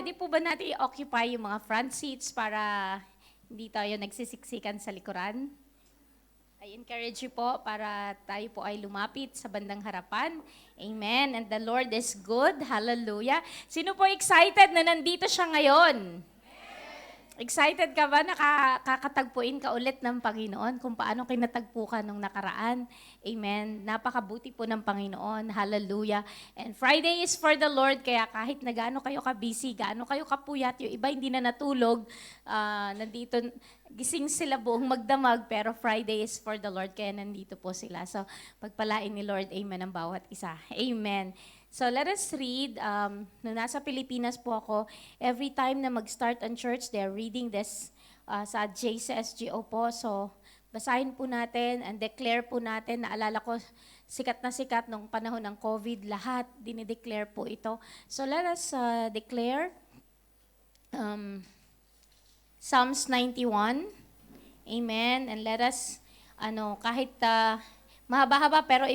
pwede po ba natin i-occupy yung mga front seats para hindi tayo nagsisiksikan sa likuran? I encourage you po para tayo po ay lumapit sa bandang harapan. Amen. And the Lord is good. Hallelujah. Sino po excited na nandito siya ngayon? Excited ka ba na kakatagpuin ka ulit ng Panginoon kung paano kinatagpo ka nung nakaraan? Amen. Napakabuti po ng Panginoon. Hallelujah. And Friday is for the Lord, kaya kahit na gaano kayo ka-busy, gaano kayo kapuyat, yung iba hindi na natulog, nandito, gising sila buong magdamag, pero Friday is for the Lord, kaya nandito po sila. So, pagpalain ni Lord, amen ang bawat isa. Amen. So let us read, nung nasa Pilipinas po ako, every time na mag-start ang church, they're reading this sa JCSGO po. So basahin po natin and declare po natin. Naalala ko, sikat na sikat nung panahon ng COVID, lahat dinideclare po ito. So let us declare Psalms 91. Amen. And let us, kahit mahaba-haba, pero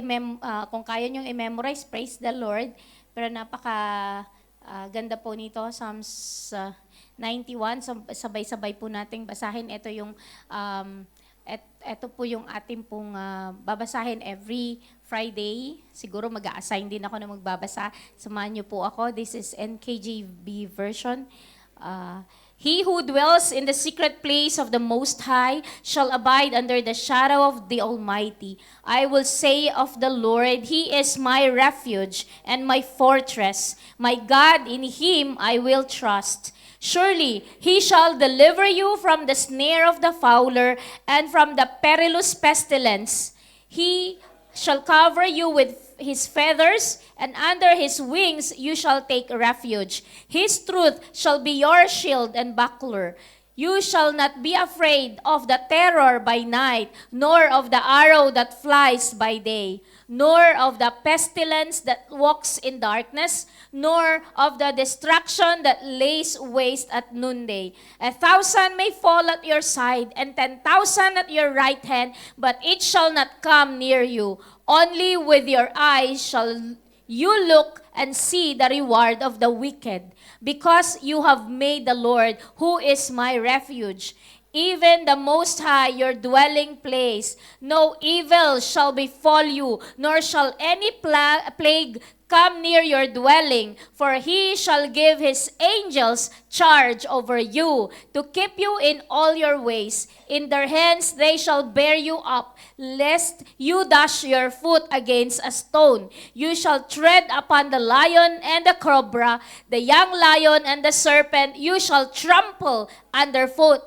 kung kaya niyong i-memorize, praise the Lord. Pero ganda po nito, Psalms 91. Sabay-sabay po nating basahin. Ito po yung ating pong babasahin every Friday. Siguro mag-a-assign din ako na magbabasa. Samahan niyo po ako. This is NKJV version. He who dwells in the secret place of the Most High shall abide under the shadow of the Almighty. I will say of the Lord, He is my refuge and my fortress. My God, in Him I will trust. Surely He shall deliver you from the snare of the fowler and from the perilous pestilence. He shall cover you with His feathers, and under His wings you shall take refuge. His truth shall be your shield and buckler. You shall not be afraid of the terror by night, nor of the arrow that flies by day, nor of the pestilence that walks in darkness, nor of the destruction that lays waste at noonday. 1,000 may fall at your side, and 10,000 at your right hand, but it shall not come near you. Only with your eyes shall you look and see the reward of the wicked, because you have made the Lord, who is my refuge, even the Most High, your dwelling place. No evil shall befall you, nor shall any plague come near your dwelling, for He shall give His angels charge over you, to keep you in all your ways. In their hands they shall bear you up, lest you dash your foot against a stone. You shall tread upon the lion and the cobra, the young lion and the serpent you shall trample underfoot.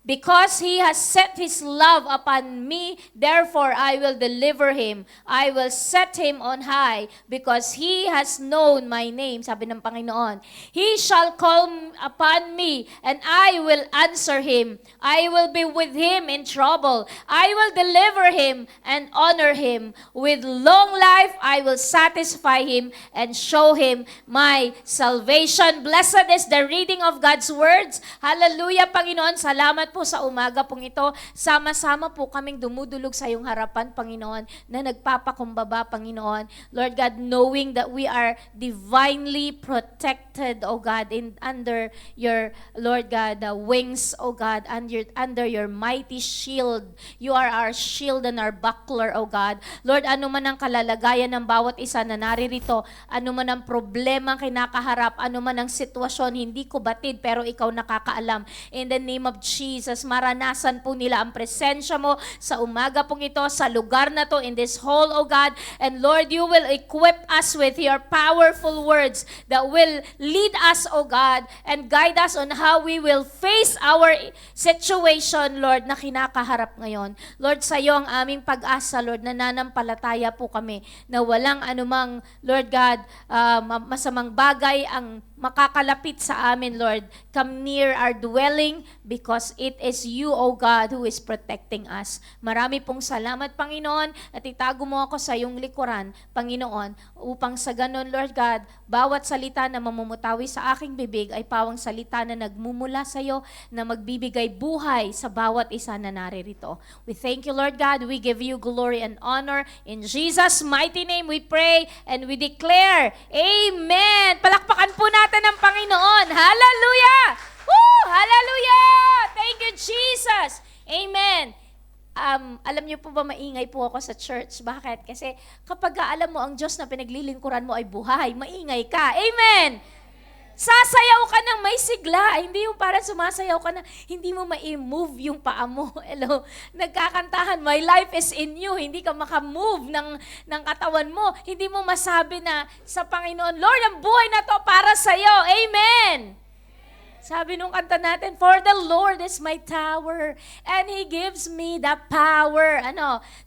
Because He has set His love upon me, therefore I will deliver him. I will set him on high, because he has known my name. Sabi ng Panginoon, He shall call upon me, and I will answer him. I will be with him in trouble. I will deliver him and honor him. With long life I will satisfy him and show him my salvation. Blessed is the reading of God's words. Hallelujah, Panginoon. Salamat po sa umaga pong ito. Sama-sama po kaming dumudulog sa iyong harapan, Panginoon, na nagpapakumbaba, Panginoon. Lord God, knowing that we are divinely protected, O God, under your, Lord God, wings, O God, under your mighty shield. You are our shield and our buckler, O God. Lord, ano man ang kalalagayan ng bawat isa na naririto, ano man ang problema kinakaharap, ano man ang sitwasyon, hindi ko batid, pero ikaw nakakaalam. In the name of Jesus, maranasan po nila ang presensya mo sa umaga pong ito, sa lugar na to, in this hall, O God. And Lord, you will equip us with your powerful words that will lead us, O God, and guide us on how we will face our situation, Lord, na kinakaharap ngayon. Lord, sa iyo ang aming pag-asa, Lord, nananampalataya po kami na walang anumang, Lord God, masamang bagay ang makakalapit sa amin, Lord. Come near our dwelling, because it is you, O God, who is protecting us. Marami pong salamat, Panginoon, at itago mo ako sa iyong likuran, Panginoon, upang sa ganon, Lord God, bawat salita na mamumutawi sa aking bibig ay pawang salita na nagmumula sa iyo, na magbibigay buhay sa bawat isa na naririto. We thank you, Lord God. We give you glory and honor. In Jesus' mighty name we pray and we declare, Amen! Palakpakan po natin natin ang Panginoon. Hallelujah! Woo! Hallelujah! Thank you, Jesus! Amen. Alam niyo po ba, maingay po ako sa church. Bakit? Kasi kapag alam mo ang Diyos na pinaglilingkuran mo ay buhay, maingay ka. Amen! Sasayaw ka ng may sigla. Hindi yung parang sumasayaw ka na hindi mo ma-move yung paa mo. Hello? Nagkakantahan, my life is in you. Hindi ka makamove ng katawan mo. Hindi mo masabi na sa Panginoon, Lord, ang buhay na to para sa'yo. Amen! Sabi nung kanta natin, for the Lord is my tower, and He gives me the power,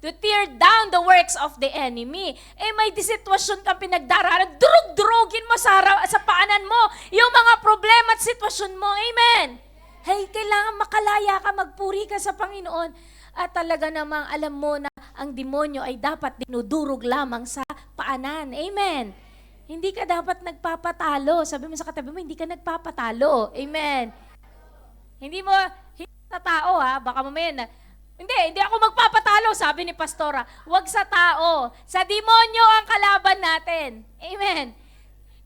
to tear down the works of the enemy. May sitwasyon kang pinagdaraanan, durug-durugin mo sa paanan mo yung mga problema at sitwasyon mo. Amen. Hey, kailangan makalaya ka, magpuri ka sa Panginoon. At talaga namang alam mo na ang demonyo ay dapat dinudurog lamang sa paanan. Amen. Hindi ka dapat nagpapatalo. Sabi mo sa katabi mo, hindi ka nagpapatalo. Amen. Hindi sa tao, baka mamaya na, hindi ako magpapatalo, sabi ni Pastora. Huwag sa tao. Sa demonyo ang kalaban natin. Amen.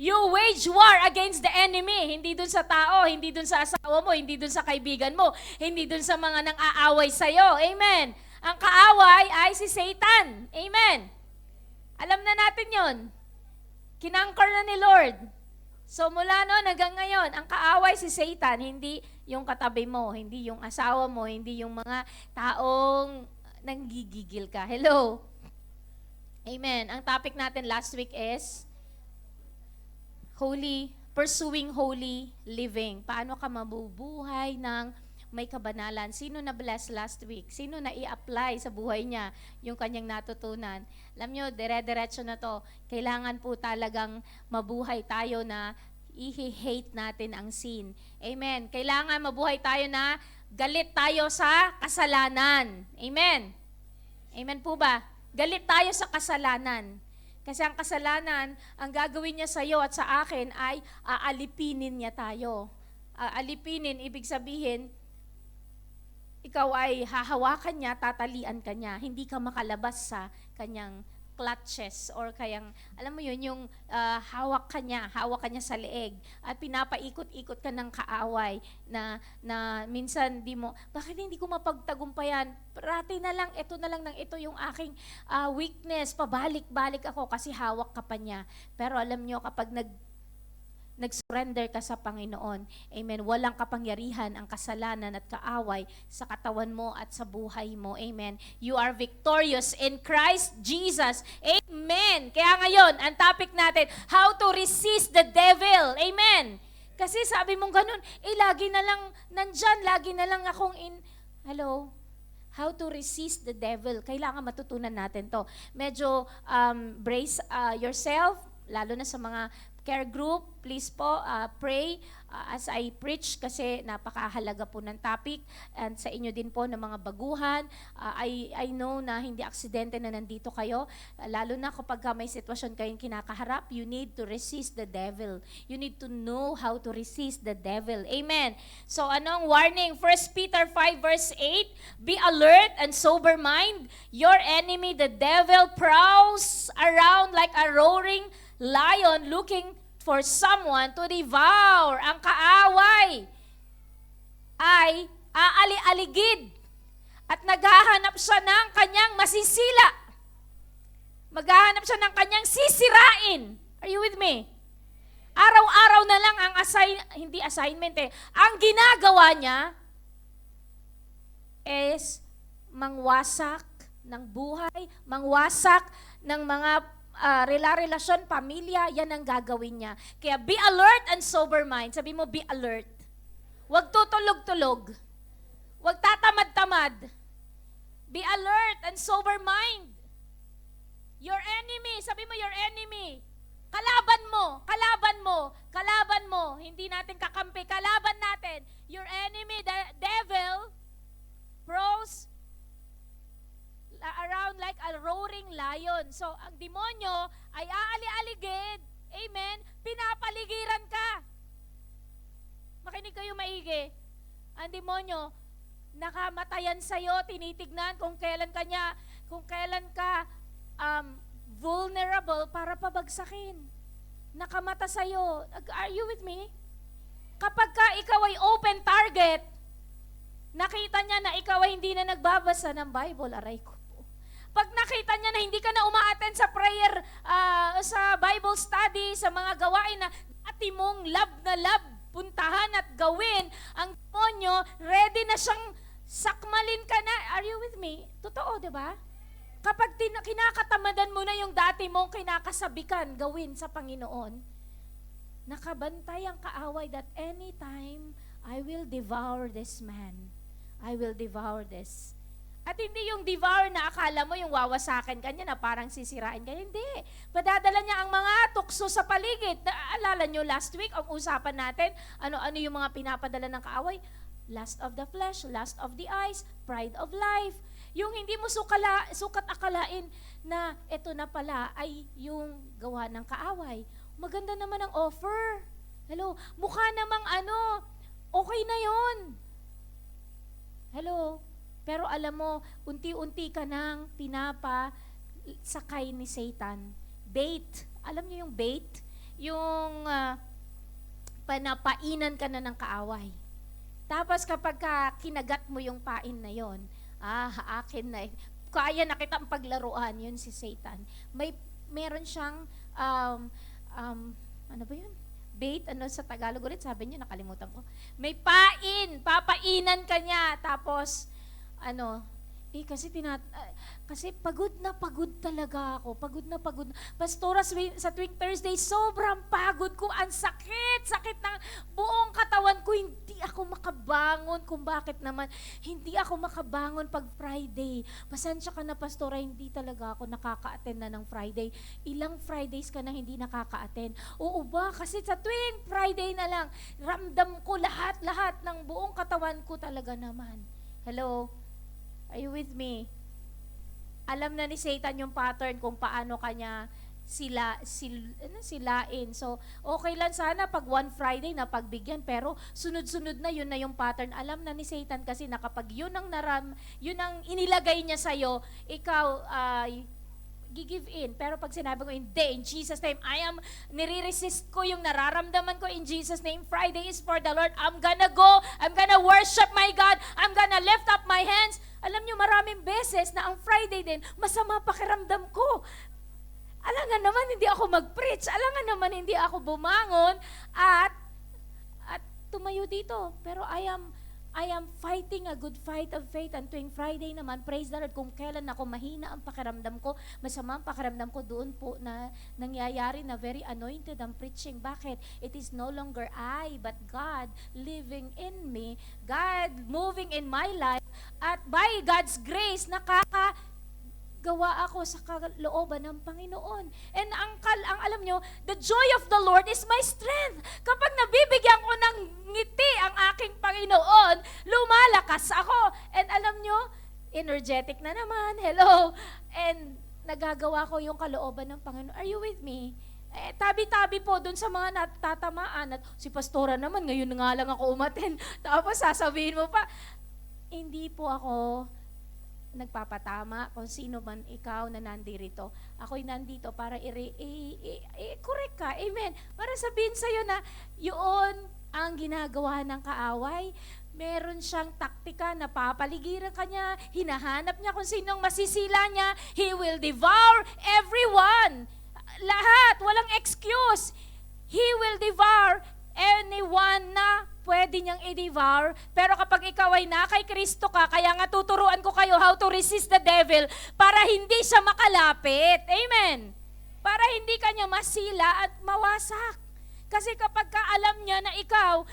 You wage war against the enemy. Hindi dun sa tao, hindi dun sa asawa mo, hindi dun sa kaibigan mo, hindi dun sa mga nang-aaway sa'yo. Amen. Ang kaaway ay si Satan. Amen. Alam na natin yon. Kinangkor na ni Lord. So mula noon hanggang ngayon, ang kaaway si Satan, hindi yung katabi mo, hindi yung asawa mo, hindi yung mga taong nanggigigil ka. Hello? Amen. Ang topic natin last week is pursuing holy living. Paano ka mabubuhay ng may kabanalan? Sino na bless last week? Sino na i-apply sa buhay niya yung kanyang natutunan? Alam nyo, dire-diretso na to. Kailangan po talagang mabuhay tayo na i-hate natin ang sin. Amen. Kailangan mabuhay tayo na galit tayo sa kasalanan. Amen. Amen po ba? Galit tayo sa kasalanan. Kasi ang kasalanan, ang gagawin niya sa iyo at sa akin ay aalipinin niya tayo. Alipinin, ibig sabihin, ikaw ay hahawakan niya, tatalian ka niya. Hindi ka makalabas sa kanyang clutches or kayang, alam mo yun, yung hawak ka niya sa leeg at pinapaikot-ikot ka ng kaaway na minsan di mo, bakit hindi ko mapagtagumpayan? Parati na lang, ito na lang ito yung aking weakness, pabalik-balik ako kasi hawak ka pa niya. Pero alam nyo, kapag nag-surrender ka sa Panginoon, amen, walang kapangyarihan ang kasalanan at kaaway sa katawan mo at sa buhay mo, amen. You are victorious in Christ Jesus, amen. Kaya ngayon, ang topic natin, how to resist the devil, amen. Kasi sabi mong ganun, lagi na lang nandyan, lagi na lang akong hello? How to resist the devil. Kailangan matutunan natin to. Medyo brace yourself, lalo na sa mga care group, please po, pray as I preach kasi napakahalaga po ng topic and sa inyo din po ng mga baguhan. I know na hindi aksidente na nandito kayo, lalo na kapag may sitwasyon kayong kinakaharap, you need to resist the devil. You need to know how to resist the devil. Amen. So anong warning? 1 Peter 5 verse 8, be alert and sober mind. Your enemy, the devil, prowls around like a roaring lion looking for someone to devour. Ang kaaway ay aali-aligid at naghahanap siya ng kanyang masisila. Maghahanap siya ng kanyang sisirain. Are you with me? Araw-araw na lang ang hindi assignment ang ginagawa niya is mangwasak ng buhay, mangwasak ng mga relasyon, pamilya, yan ang gagawin niya. Kaya be alert and sober mind. Sabi mo, be alert. Huwag tutulog-tulog. Huwag tatamad-tamad. Be alert and sober mind. Your enemy, sabi mo, your enemy. Kalaban mo, kalaban mo, kalaban mo. Hindi natin kakampi, kalaban natin. Your enemy, the devil, prowls around like a roaring lion. So, ang demonyo ay aali-aligid, amen, pinapaligiran ka. Makinig kayo maigi. Ang demonyo, nakamatayan sa'yo, tinitignan kung kailan ka vulnerable para pabagsakin. nakamata sa'yo. Are you with me? Kapag ka ikaw ay open target, nakita niya na ikaw ay hindi na nagbabasa ng Bible, aray ko po. Pag nakita niya na hindi ka na uma-attend sa prayer, sa Bible study, sa mga gawain na dati mong love na love, puntahan at gawin, ang demonyo, ready na siyang sakmalin ka na. Are you with me? Totoo, di ba? Kapag kinakatamadan mo na yung dati mong kinakasabikan gawin sa Panginoon, nakabantay ang kaaway that anytime, I will devour this man. I will devour this. At hindi yung devour na akala mo yung wawasakin kanya na parang sisirain ka. Hindi. Padadala niya ang mga tukso sa paligid. Naalala nyo last week, ang usapan natin, ano-ano yung mga pinapadala ng kaaway? Lust of the flesh, lust of the eyes, pride of life. Yung hindi mo sukat akalain na ito na pala ay yung gawa ng kaaway. Maganda naman ang offer. Hello? Mukha namang okay na yon. Hello? Pero alam mo, unti-unti ka nang sakay ni Satan. Bait. Alam niyo yung bait? Yung panapainan ka na ng kaaway. Tapos kapag kinagat mo yung pain na yon, akin na. Kaya nakita ang paglaruan, yun si Satan. Meron siyang, ano ba yun? Bait, sa Tagalog ulit, sabi niyo, nakalimutan ko. May papainan ka niya, tapos, kasi pagod na pagod talaga ako. Pagod na pagod. Pastora, sa tuwing Thursday, sobrang pagod ko. Ang sakit ng buong katawan ko. Hindi ako makabangon. Kung bakit naman, hindi ako makabangon pag Friday. Pasensya ka na, Pastora, hindi talaga ako nakaka-attend na ng Friday. Ilang Fridays ka na hindi nakaka-attend. Oo ba? Kasi sa tuwing Friday na lang, ramdam ko lahat ng buong katawan ko talaga naman. Hello? Are you with me? Alam na ni Satan yung pattern kung paano kanya silain. So, okay lang sana pag one Friday na pagbigyan, pero sunod-sunod na yun na yung pattern. Alam na ni Satan kasi na kapag yun ang inilagay niya sa'yo, ikaw give in. Pero pag sinabi ko, hindi, in Jesus' name, nire-resist ko yung nararamdaman ko in Jesus' name. Friday is for the Lord. I'm gonna go. I'm gonna worship my God. I'm gonna lift up my hands. Alam nyo, maraming beses na ang Friday din, masama pakiramdam ko. Alangan naman, hindi ako mag-preach. Alangan naman, hindi ako bumangon at tumayo dito. Pero I am fighting a good fight of faith. And tuwing Friday naman, praise the Lord, kung kailan ako mahina ang pakiramdam ko, masama ang pakiramdam ko, doon po na nangyayari na very anointed ang preaching. Bakit? It is no longer I, but God living in me, God moving in my life, at by God's grace, gawa ako sa kalooban ng Panginoon. And ang alam nyo, the joy of the Lord is my strength. Kapag nabibigyan ko ng ngiti ang aking Panginoon, lumalakas ako. And alam nyo, energetic na naman, hello. And nagagawa ko yung kalooban ng Panginoon. Are you with me? Tabi-tabi po dun sa mga natatamaan. At si Pastora naman, ngayon nga lang ako umaten. Tapos sasabihin mo pa, hindi po ako nagpapatama kung sino man ikaw na nandirito. Ako'y nandito para i-correct ka. Amen. Para sabihin sa'yo na yun ang ginagawa ng kaaway. Meron siyang taktika na papaligiran ka niya, hinahanap niya kung sinong masisila niya. He will devour everyone. Lahat, walang excuse. He will devour anyone na pwede niyang i-devour. Pero kapag ikaw ay kay Kristo ka, kaya nga tuturuan ko kayo how to resist the devil para hindi siya makalapit. Amen. Para hindi ka niya masila at mawasak. Kasi kapag alam niya na ikaw,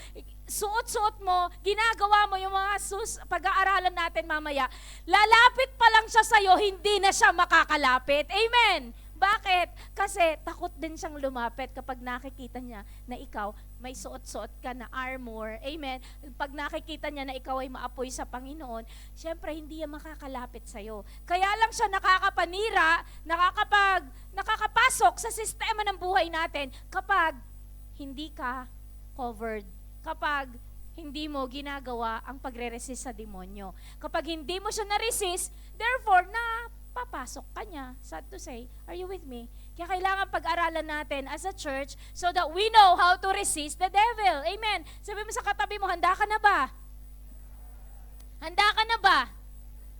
suot-suot mo, ginagawa mo yung mga pag-aaralan natin mamaya, lalapit pa lang siya sa'yo, hindi na siya makakalapit. Amen. Bakit? Kasi takot din siyang lumapit kapag nakikita niya na ikaw may suot-suot ka na armor. Amen? Pag nakikita niya na ikaw ay maapoy sa Panginoon, syempre hindi yan makakalapit sa'yo. Kaya lang siya nakakapanira, nakakapasok sa sistema ng buhay natin kapag hindi ka covered. Kapag hindi mo ginagawa ang pagre-resist sa demonyo. Kapag hindi mo siya na-resist, therefore, papasok ka niya. Sad to say, are you with me? Kaya kailangan pag-aralan natin as a church so that we know how to resist the devil. Amen. Sabi mo sa katabi mo, handa ka na ba? Handa ka na ba?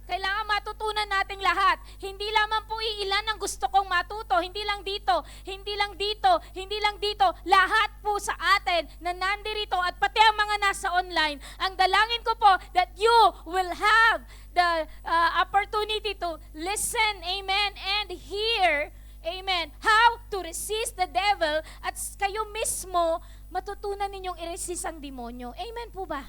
Kailangan matutunan nating lahat. Hindi lamang po iilan ang gusto kong matuto. Hindi lang dito, hindi lang dito, hindi lang dito. Lahat po sa atin na nandirito at pati ang mga nasa online, ang dalangin ko po that you will have the opportunity to listen, amen, and hear, amen, how to resist the devil at kayo mismo matutunan ninyong i-resist ang demonyo. Amen po ba?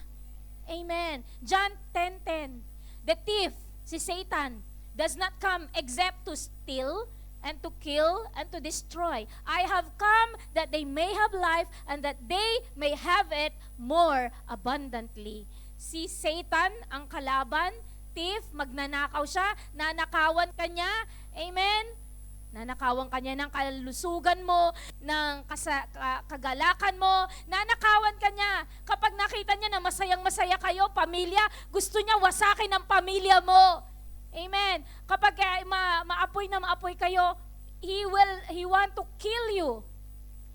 Amen. John 10:10. The thief, si Satan, does not come except to steal and to kill and to destroy. I have come that they may have life and that they may have it more abundantly. Si Satan, ang kalaban, thief, magnanakaw siya, nanakawan ka niya, amen? Nanakawan ka niya ng kalusugan mo, ng kagalakan mo, nanakawan ka niya. Kapag nakita niya na masayang-masaya kayo, pamilya, gusto niya wasakin ang pamilya mo. Amen. Kapag maapoy na maapoy kayo, he want to kill you.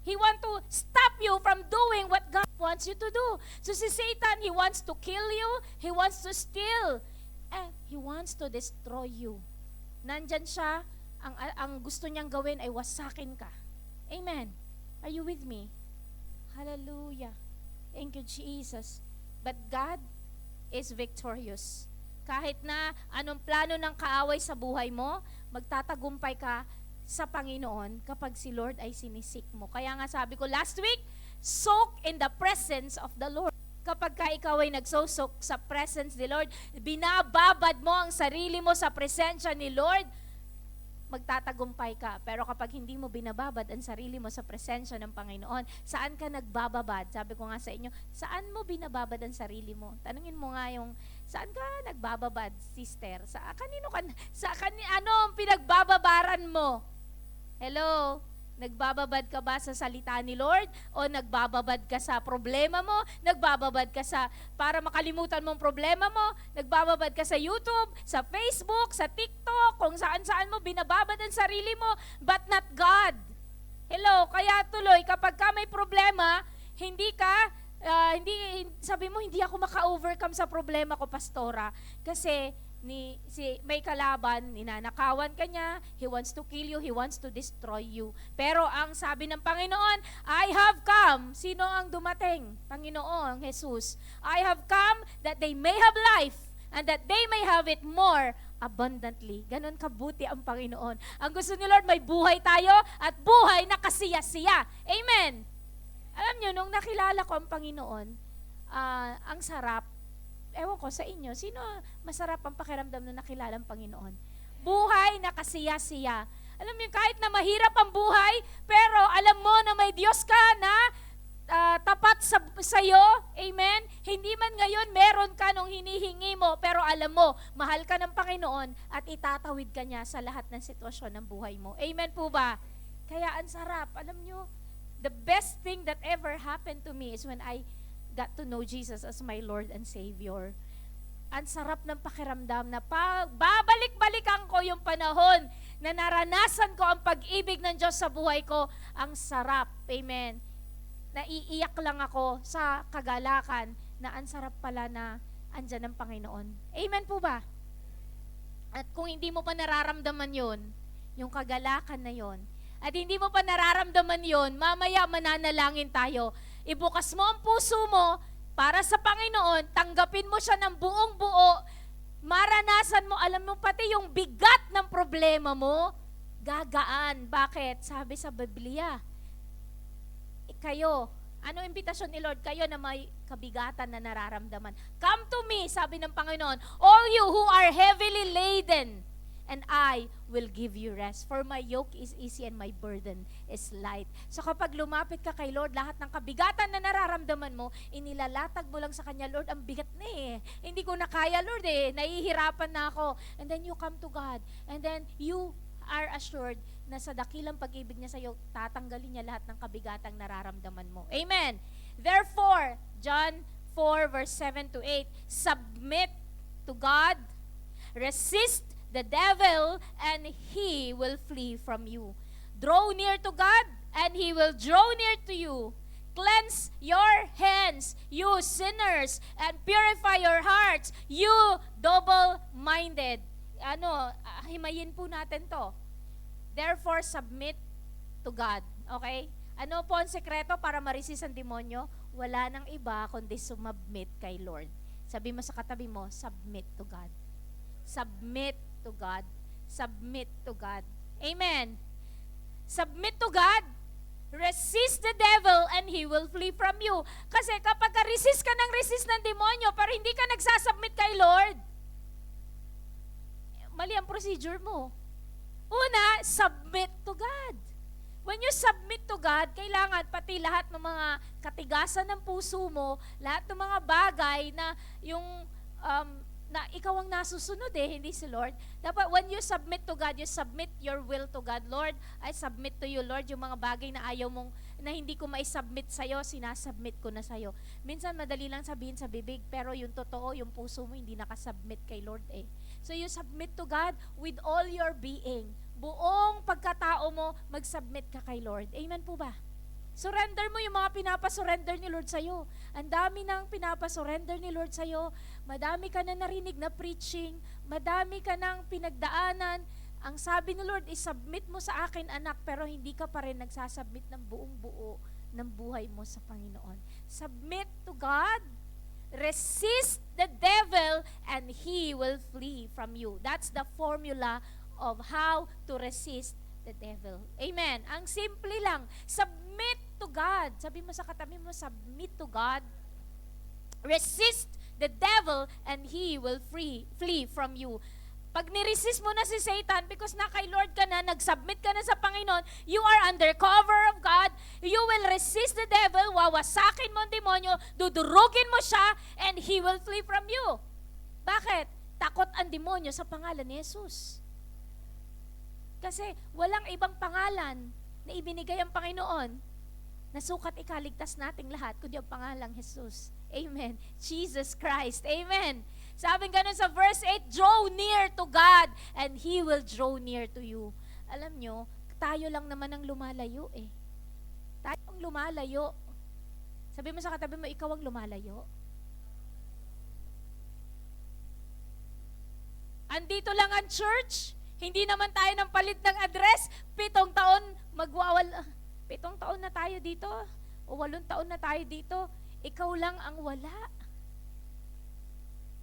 He want to stop you from doing what God wants you to do. So si Satan, he wants to kill you, he wants to steal, and he wants to destroy you. Nandyan siya, ang gusto niyang gawin ay wasakin ka. Amen. Are you with me? Hallelujah. Thank you, Jesus. But God is victorious. Kahit na anong plano ng kaaway sa buhay mo, magtatagumpay ka sa Panginoon kapag si Lord ay sinisik mo. Kaya nga sabi ko last week, soak in the presence of the Lord. Kapag ka ikaw ay nagsosok sa presence ni Lord, binababad mo ang sarili mo sa presensya ni Lord, magtatagumpay ka. Pero kapag hindi mo binababad ang sarili mo sa presensya ng Panginoon, saan ka nagbababad? Sabi ko nga sa inyo, saan mo binababad ang sarili mo? Tanungin mo nga yung, saan ka nagbababad, sister? Ano ang pinagbababaran mo? Hello? Nagbababad ka ba sa salita ni Lord? O nagbababad ka sa problema mo? Nagbababad ka sa, para makalimutan mong problema mo? Nagbababad ka sa YouTube, sa Facebook, sa TikTok, kung saan-saan mo binababad ang sarili mo, but not God. Hello? Kaya tuloy, kapag ka may problema, sabi mo, hindi ako maka-overcome sa problema ko, pastora. Kasi, may kalaban, ninanakawan ka niya, he wants to kill you, he wants to destroy you. Pero ang sabi ng Panginoon, I have come. Sino ang dumating? Panginoon, Jesus. I have come that they may have life and that they may have it more abundantly. Ganon kabuti ang Panginoon. Ang gusto ni Lord, may buhay tayo at buhay na kasiya-siya. Amen. Alam nyo, nung nakilala ko ang Panginoon, ang sarap. Ewan ko sa inyo, sino masarap ang pakiramdam na nakilala ang Panginoon? Buhay na kasiya-siya. Alam mo, kahit na mahirap ang buhay, pero alam mo na may Diyos ka na tapat sa iyo, amen? Hindi man ngayon meron ka nung hinihingi mo, pero alam mo, mahal ka ng Panginoon at itatawid ka niya sa lahat ng sitwasyon ng buhay mo. Amen po ba? Kaya ang sarap. Alam nyo, the best thing that ever happened to me is when I got to know Jesus as my Lord and Savior. Ang sarap ng pakiramdam na babalik-balikan ko yung panahon na naranasan ko ang pag-ibig ng Diyos sa buhay ko. Ang sarap. Amen. Naiiyak lang ako sa kagalakan na ang sarap pala na andyan ang Panginoon. Amen po ba? At kung hindi mo pa nararamdaman yon, yung kagalakan na yon, at hindi mo pa nararamdaman yon, mamaya mananalangin tayo. Ibukas mo ang puso mo para sa Panginoon, tanggapin mo siya ng buong buo, maranasan mo, alam mo pati yung bigat ng problema mo, gagaan. Bakit? Sabi sa Biblia, kayo, ano imbitasyon ni Lord? Kayo na may kabigatan na nararamdaman. Come to me, sabi ng Panginoon, all you who are heavily laden, and I will give you rest. For my yoke is easy and my burden is light. So kapag lumapit ka kay Lord, lahat ng kabigatan na nararamdaman mo, inilalatag mo lang sa Kanya, Lord, ang bigat na eh. Hindi ko na kaya, Lord eh. Nahihirapan na ako. And then you come to God. And then you are assured na sa dakilang pag-ibig niya sa iyo, tatanggalin niya lahat ng kabigatang nararamdaman mo. Amen. Therefore, John 4 verse 7 to 8, submit to God, resist the devil, and he will flee from you. Draw near to God, and he will draw near to you. Cleanse your hands, you sinners, and purify your hearts, you double-minded. Himayin po natin to. Therefore, submit to God. Okay? Ano po ang sekreto para ma-resist ang demonyo? Wala nang iba kundi sumubmit kay Lord. Sabi mo sa katabi mo, submit to God. Submit to God. Submit to God. Amen. Submit to God. Resist the devil and he will flee from you. Kasi kapag resist ka ng demonyo pero hindi ka nagsasubmit kay Lord, mali ang procedure mo. Una, submit to God. When you submit to God, kailangan pati lahat ng mga katigasan ng puso mo, lahat ng mga bagay na na ikaw ang nasusunod hindi si Lord. Dapat when you submit to God, you submit your will to God. Lord, I submit to you, Lord, yung mga bagay na ayaw mong, na hindi ko mai-submit sa'yo, sinasubmit ko na sa'yo. Minsan madali lang sabihin sa bibig, pero yung totoo, yung puso mo hindi nakasubmit kay Lord So you submit to God with all your being. Buong pagkatao mo, mag-submit ka kay Lord. Amen po ba? Surrender mo yung mga pinapasurrender ni Lord sa'yo. Ang dami nang pinapasurrender ni Lord sa'yo. Madami ka na narinig na preaching. Madami ka nang pinagdaanan. Ang sabi ni Lord, isubmit mo sa akin, anak, pero hindi ka pa rin nagsasubmit ng buong buo ng buhay mo sa Panginoon. Submit to God. Resist the devil and he will flee from you. That's the formula of how to resist the devil. Amen. Ang simple lang. Submit to God. Sabi mo sa katabi mo, submit to God. Resist the devil and he will flee from you. Pag niresist mo na si Satan because na kay Lord ka na, nag-submit ka na sa Panginoon, you are under cover of God, you will resist the devil, wawasakin mo ang demonyo, dudurugin mo siya, and he will flee from you. Bakit? Takot ang demonyo sa pangalan ni Jesus. Kasi walang ibang pangalan na ibinigay ang Panginoon na sukat ikaligtas nating lahat kundi ang pangalang Jesus. Amen. Jesus Christ. Amen. Sabi ganun sa verse 8, draw near to God and He will draw near to you. Alam nyo, tayo lang naman ang lumalayo Tayo ang lumalayo. Sabi mo sa katabi mo, ikaw ang lumalayo. Andito lang ang church. Hindi naman tayo ng palit ng address. 7 taon na tayo dito. O 8 taon na tayo dito. Ikaw lang ang wala.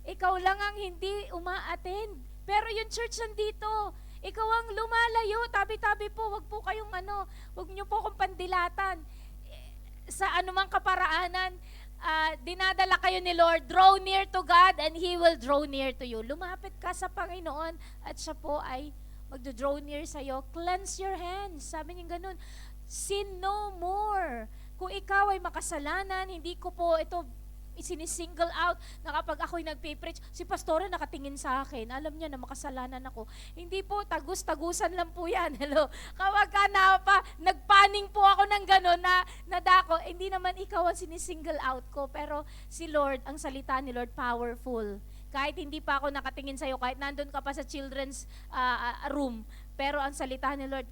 Ikaw lang ang hindi uma-attend. Pero yung church nandito. Ikaw ang lumalayo. Tabi-tabi po. Wag po kayong wag niyo po akong pandilatan. Sa anumang kaparaanan, dinadala kayo ni Lord, draw near to God and He will draw near to you. Lumapit ka sa Panginoon at siya po ay magdo-draw near sa'yo. Cleanse your hands. Sabi niya ganun, sin no more. Kung ikaw ay makasalanan, hindi ko po ito isinisingle out na kapag ako'y nagpe-preach, si pastora nakatingin sa akin, alam niya na makasalanan ako. Hindi po, tagus-tagusan lang po yan. Hello? Kapag nagpaning po ako ng gano'n na nadako, hindi naman ikaw ang sinisingle out ko, pero si Lord, ang salita ni Lord, powerful. Kahit hindi pa ako nakatingin sa'yo, kahit nandun ka pa sa children's room, pero ang salita ni Lord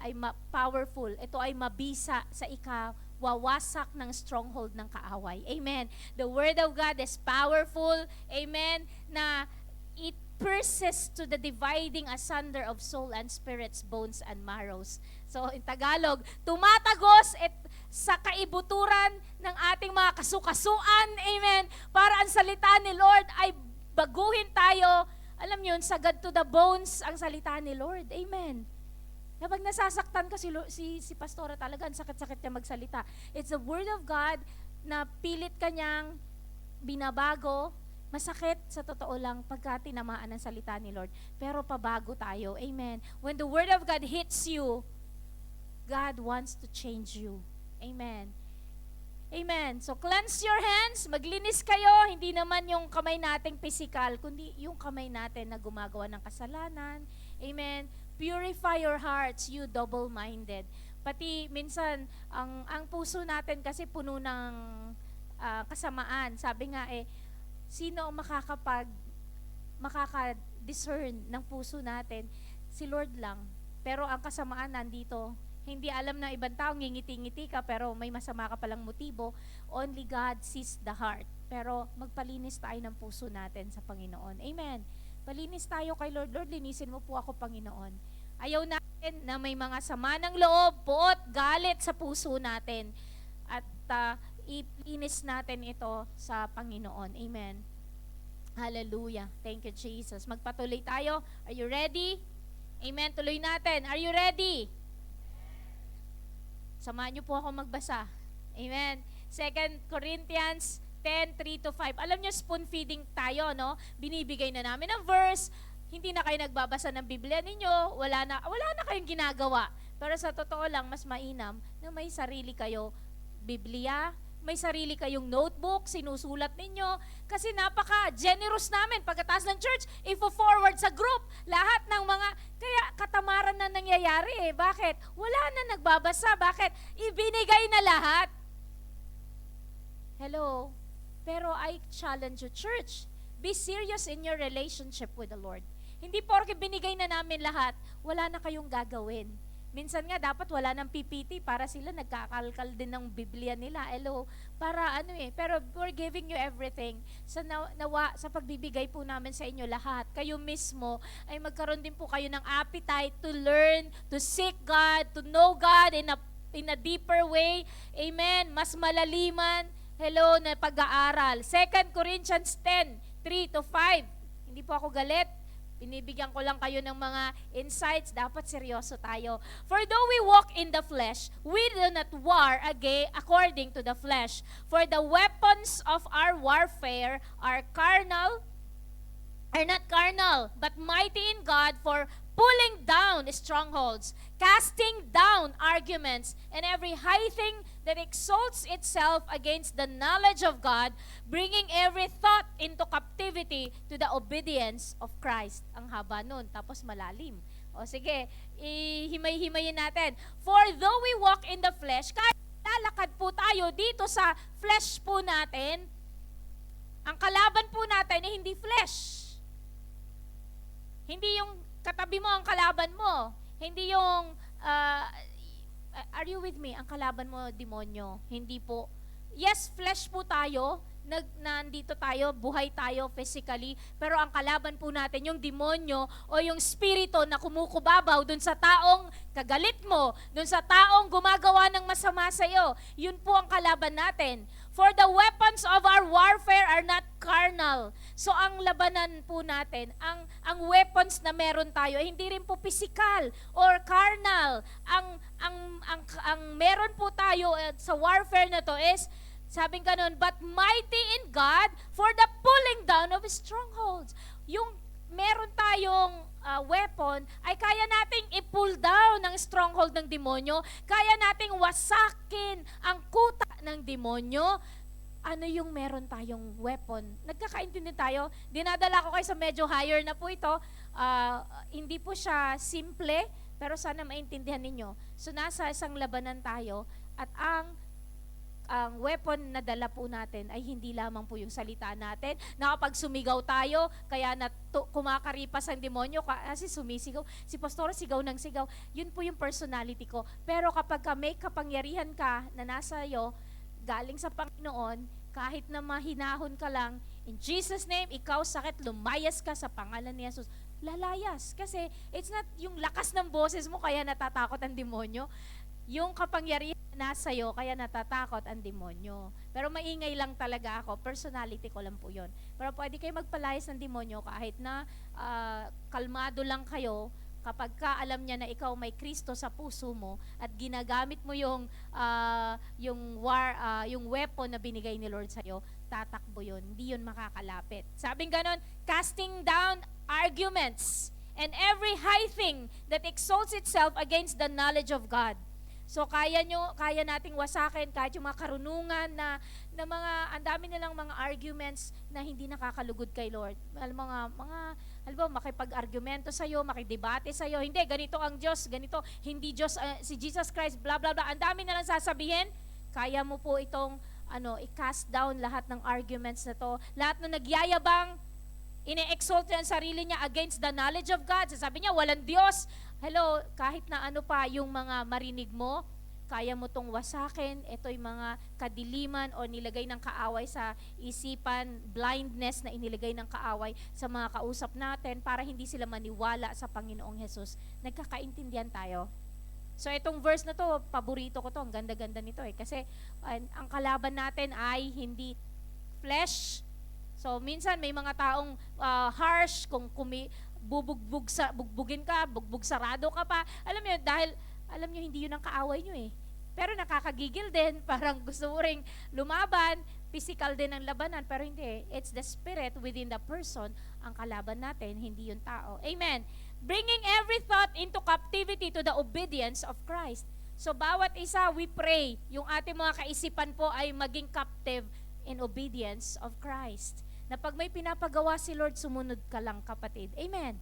ay powerful. Ito ay mabisa sa wawasak ng stronghold ng kaaway. Amen. The Word of God is powerful. Amen. Na it pierces to the dividing asunder of soul and spirits, bones and marrows. So, in Tagalog, tumatagos sa kaibuturan ng ating mga kasukasuan. Amen. Para ang salita ni Lord ay baguhin tayo. Alam yun, sagad to the bones ang salita ni Lord. Amen. Kapag nasasaktan ka si pastora talaga, ang sakit-sakit niya magsalita. It's the Word of God na pilit kanyang binabago. Masakit sa totoo lang pagka tinamaan ng salita ni Lord. Pero pabago tayo. Amen. When the Word of God hits you, God wants to change you. Amen. Amen. So cleanse your hands, maglinis kayo, hindi naman yung kamay nating physical, kundi yung kamay natin na gumagawa ng kasalanan. Amen. Purify your hearts, you double-minded. Pati minsan, ang puso natin kasi puno ng kasamaan. Sabi nga sino ang makaka-discern ng puso natin, si Lord lang. Pero ang kasamaan nandito, hindi alam ng ibang tao, ngingiti-ngiti ka, pero may masama ka palang motibo. Only God sees the heart. Pero magpalinis tayo ng puso natin sa Panginoon. Amen. Palinis tayo kay Lord. Lord, linisin mo po ako, Panginoon. Ayaw natin na may mga sama ng loob, puot, galit sa puso natin. At ilinis natin ito sa Panginoon. Amen. Hallelujah. Thank you, Jesus. Magpatuloy tayo. Are you ready? Amen. Tuloy natin. Are you ready? Samahan niyo po ako magbasa. Amen. 2 Corinthians 10:3-5. Alam niyo, spoon feeding tayo, no? Binibigay na namin ang verse. Hindi na kayo nagbabasa ng Biblia ninyo. Wala na kayong ginagawa. Pero sa totoo lang, mas mainam na may sarili kayo Biblia, may sarili kayong notebook, sinusulat ninyo. Kasi napaka-generous namin pagkatapos ng church, ifo-forward sa group. Lahat ng mga, kaya katamaran na nangyayari eh. Bakit? Wala na nagbabasa. Bakit? Ibinigay na lahat. Hello? Pero I challenge you, church. Be serious in your relationship with the Lord. Hindi porke binigay na namin lahat, wala na kayong gagawin. Minsan nga dapat wala ng PPT para sila nagkakalkal din ng Biblia nila. Hello, para pero we're giving you everything. Sa sa pagbibigay po namin sa inyo lahat, kayo mismo ay magkaroon din po kayo ng appetite to learn, to seek God, to know God in a deeper way. Amen. Mas malaliman. Hello, na pag-aaral. 2 Corinthians 10:3-5. Hindi po ako galit. Binibigyan ko lang kayo ng mga insights. Dapat seryoso tayo. For though we walk in the flesh, we do not war according to the flesh. For the weapons of our warfare are not carnal, but mighty in God for pulling down strongholds, casting down arguments, and every high thing that exalts itself against the knowledge of God, bringing every thought into captivity to the obedience of Christ. Ang haba nun, tapos malalim. O sige, himay-himayin natin. For though we walk in the flesh, kahit lalakad po tayo dito sa flesh po natin, ang kalaban po natin ay hindi flesh. Hindi yung katabi mo ang kalaban mo. Hindi yung, are you with me? Ang kalaban mo, demonyo. Hindi po. Yes, flesh po tayo. Nandito tayo, buhay tayo physically. Pero ang kalaban po natin, yung demonyo o yung spirito na kumukubabaw dun sa taong kagalit mo, dun sa taong gumagawa ng masama sa iyo. Yun po ang kalaban natin. For the weapons of our warfare are not carnal. So ang labanan po natin, ang weapons na meron tayo, hindi rin po physical or carnal. Ang meron po tayo sa warfare na to is, sabing ganun, but mighty in God for the pulling down of strongholds. Yung meron tayong weapon, ay kaya nating i-pull down ng stronghold ng demonyo, kaya nating wasakin ang kuta ng demonyo. Ano yung meron tayong weapon? Nagkakaintindi tayo? Dinadala ko kayo sa medyo higher na po ito. Hindi po siya simple, pero sana maintindihan ninyo. So nasa isang labanan tayo, at ang weapon na dala po natin ay hindi lamang po yung salita natin. Na kapag sumigaw tayo, kaya kumakaripas ang demonyo kasi sumisigaw. Si pastor sigaw ng sigaw. Yun po yung personality ko. Pero kapag may kapangyarihan ka na nasa iyo, galing sa Panginoon, kahit na mahinahon ka lang, in Jesus' name, ikaw sakit, lumayas ka sa pangalan ni Jesus. Lalayas. Kasi it's not yung lakas ng boses mo kaya natatakot ang demonyo. Yung kapangyarihan nasa iyo, kaya natatakot ang demonyo. Pero maingay lang talaga ako. Personality ko lang po yun. Pero pwede kayo magpalayas ng demonyo kahit na kalmado lang kayo kapag alam niya na ikaw may Kristo sa puso mo at ginagamit mo yung weapon na binigay ni Lord sa iyo, tatakbo yun. Hindi yun makakalapit. Sabing ganon, casting down arguments and every high thing that exalts itself against the knowledge of God. So kaya nating wasakin kahit yung mga karunungan na mga, ang dami nilang mga arguments na hindi nakakalugod kay Lord. Halimbawa, makipag-argumento sa'yo, makidebate sa'yo, hindi, ganito ang Diyos, ganito, hindi Diyos, si Jesus Christ, blah, blah, blah. Ang dami nilang sasabihin, kaya mo po itong, i-cast down lahat ng arguments na to. Lahat na nagyayabang, ine-exalt niya ang sarili niya against the knowledge of God. Sasabi niya, walang Diyos. Hello, kahit na ano pa yung mga marinig mo, kaya mo tong wasakin, ito'y mga kadiliman o nilagay ng kaaway sa isipan, blindness na inilagay ng kaaway sa mga kausap natin para hindi sila maniwala sa Panginoong Hesus. Nagkakaintindihan tayo? So itong verse na to, paborito ko to, ang ganda-ganda nito kasi ang kalaban natin ay hindi flesh. So minsan may mga taong harsh, kung bugbugin ka, bugbog sarado ka pa. Alam mo yun, dahil alam nyo, hindi yun ang kaaway nyo Pero nakakagigil din, parang gusto mo ring lumaban, physical din ang labanan, pero hindi. It's the spirit within the person ang kalaban natin, hindi yung tao. Amen. Bringing every thought into captivity to the obedience of Christ. So bawat isa, we pray, yung ating mga kaisipan po ay maging captive in obedience of Christ. Na pag may pinapagawa si Lord, sumunod ka lang, kapatid. Amen.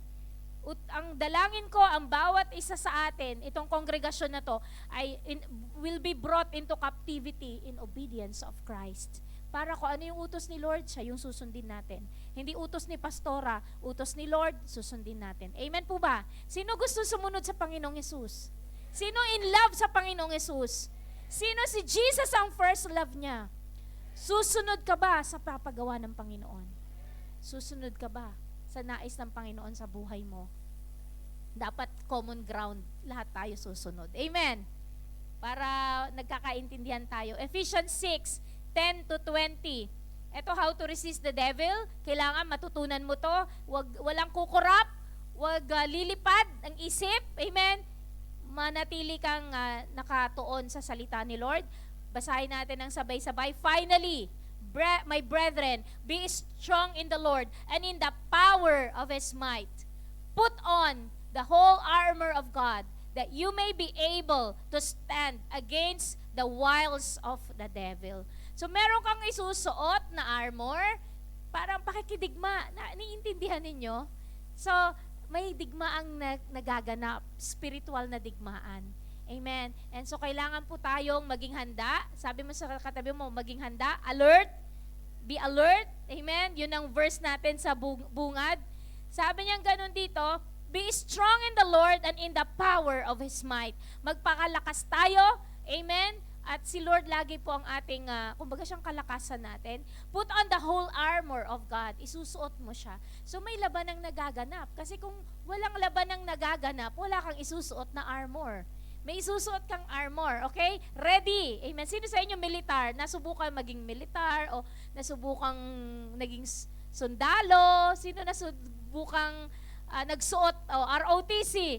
Ang dalangin ko, ang bawat isa sa atin, itong kongregasyon na to, will be brought into captivity in obedience of Christ. Para kung ano yung utos ni Lord, siya yung susundin natin. Hindi utos ni Pastora, utos ni Lord, susundin natin. Amen po ba? Sino gusto sumunod sa Panginoong Yesus? Sino in love sa Panginoong Yesus? Sino si Jesus ang first love niya? Susunod ka ba sa papagawa ng Panginoon? Susunod ka ba sa nais ng Panginoon sa buhay mo? Dapat common ground, lahat tayo susunod. Amen. Para nagkakaintindihan tayo. Ephesians 6:10-20. Ito, how to resist the devil. Kailangan matutunan mo to. Walang kukurap, wag lilipad ang isip. Amen. Manatili kang nakatuon sa salita ni Lord. Basahin natin ng sabay-sabay. Finally, my brethren, be strong in the Lord and in the power of His might. Put on the whole armor of God, that you may be able to stand against the wiles of the devil. So meron kang isusuot na armor, parang pakikidigma. Naiintindihan ninyo? So may digmaang nagaganap, spiritual na digmaan. Amen. And so kailangan po tayong maging handa. Sabi mo sa katabi mo, maging handa, alert, be alert. Amen. Yun ang verse natin sa bungad. Sabi niya ganun dito, be strong in the Lord and in the power of His might. Magpakalakas tayo. Amen. At si Lord lagi po ang ating, kumbaga siyang kalakasan natin. Put on the whole armor of God. Isusuot mo siya. So may labanang nagaganap. Kasi kung walang labanang nagaganap, wala kang isusuot na armor. May isusuot kang armor, okay? Ready. Amen. Sino sa inyo militar? Nasubukan maging militar o nasubukang naging sundalo? Sino nasubukang nagsuot o ROTC?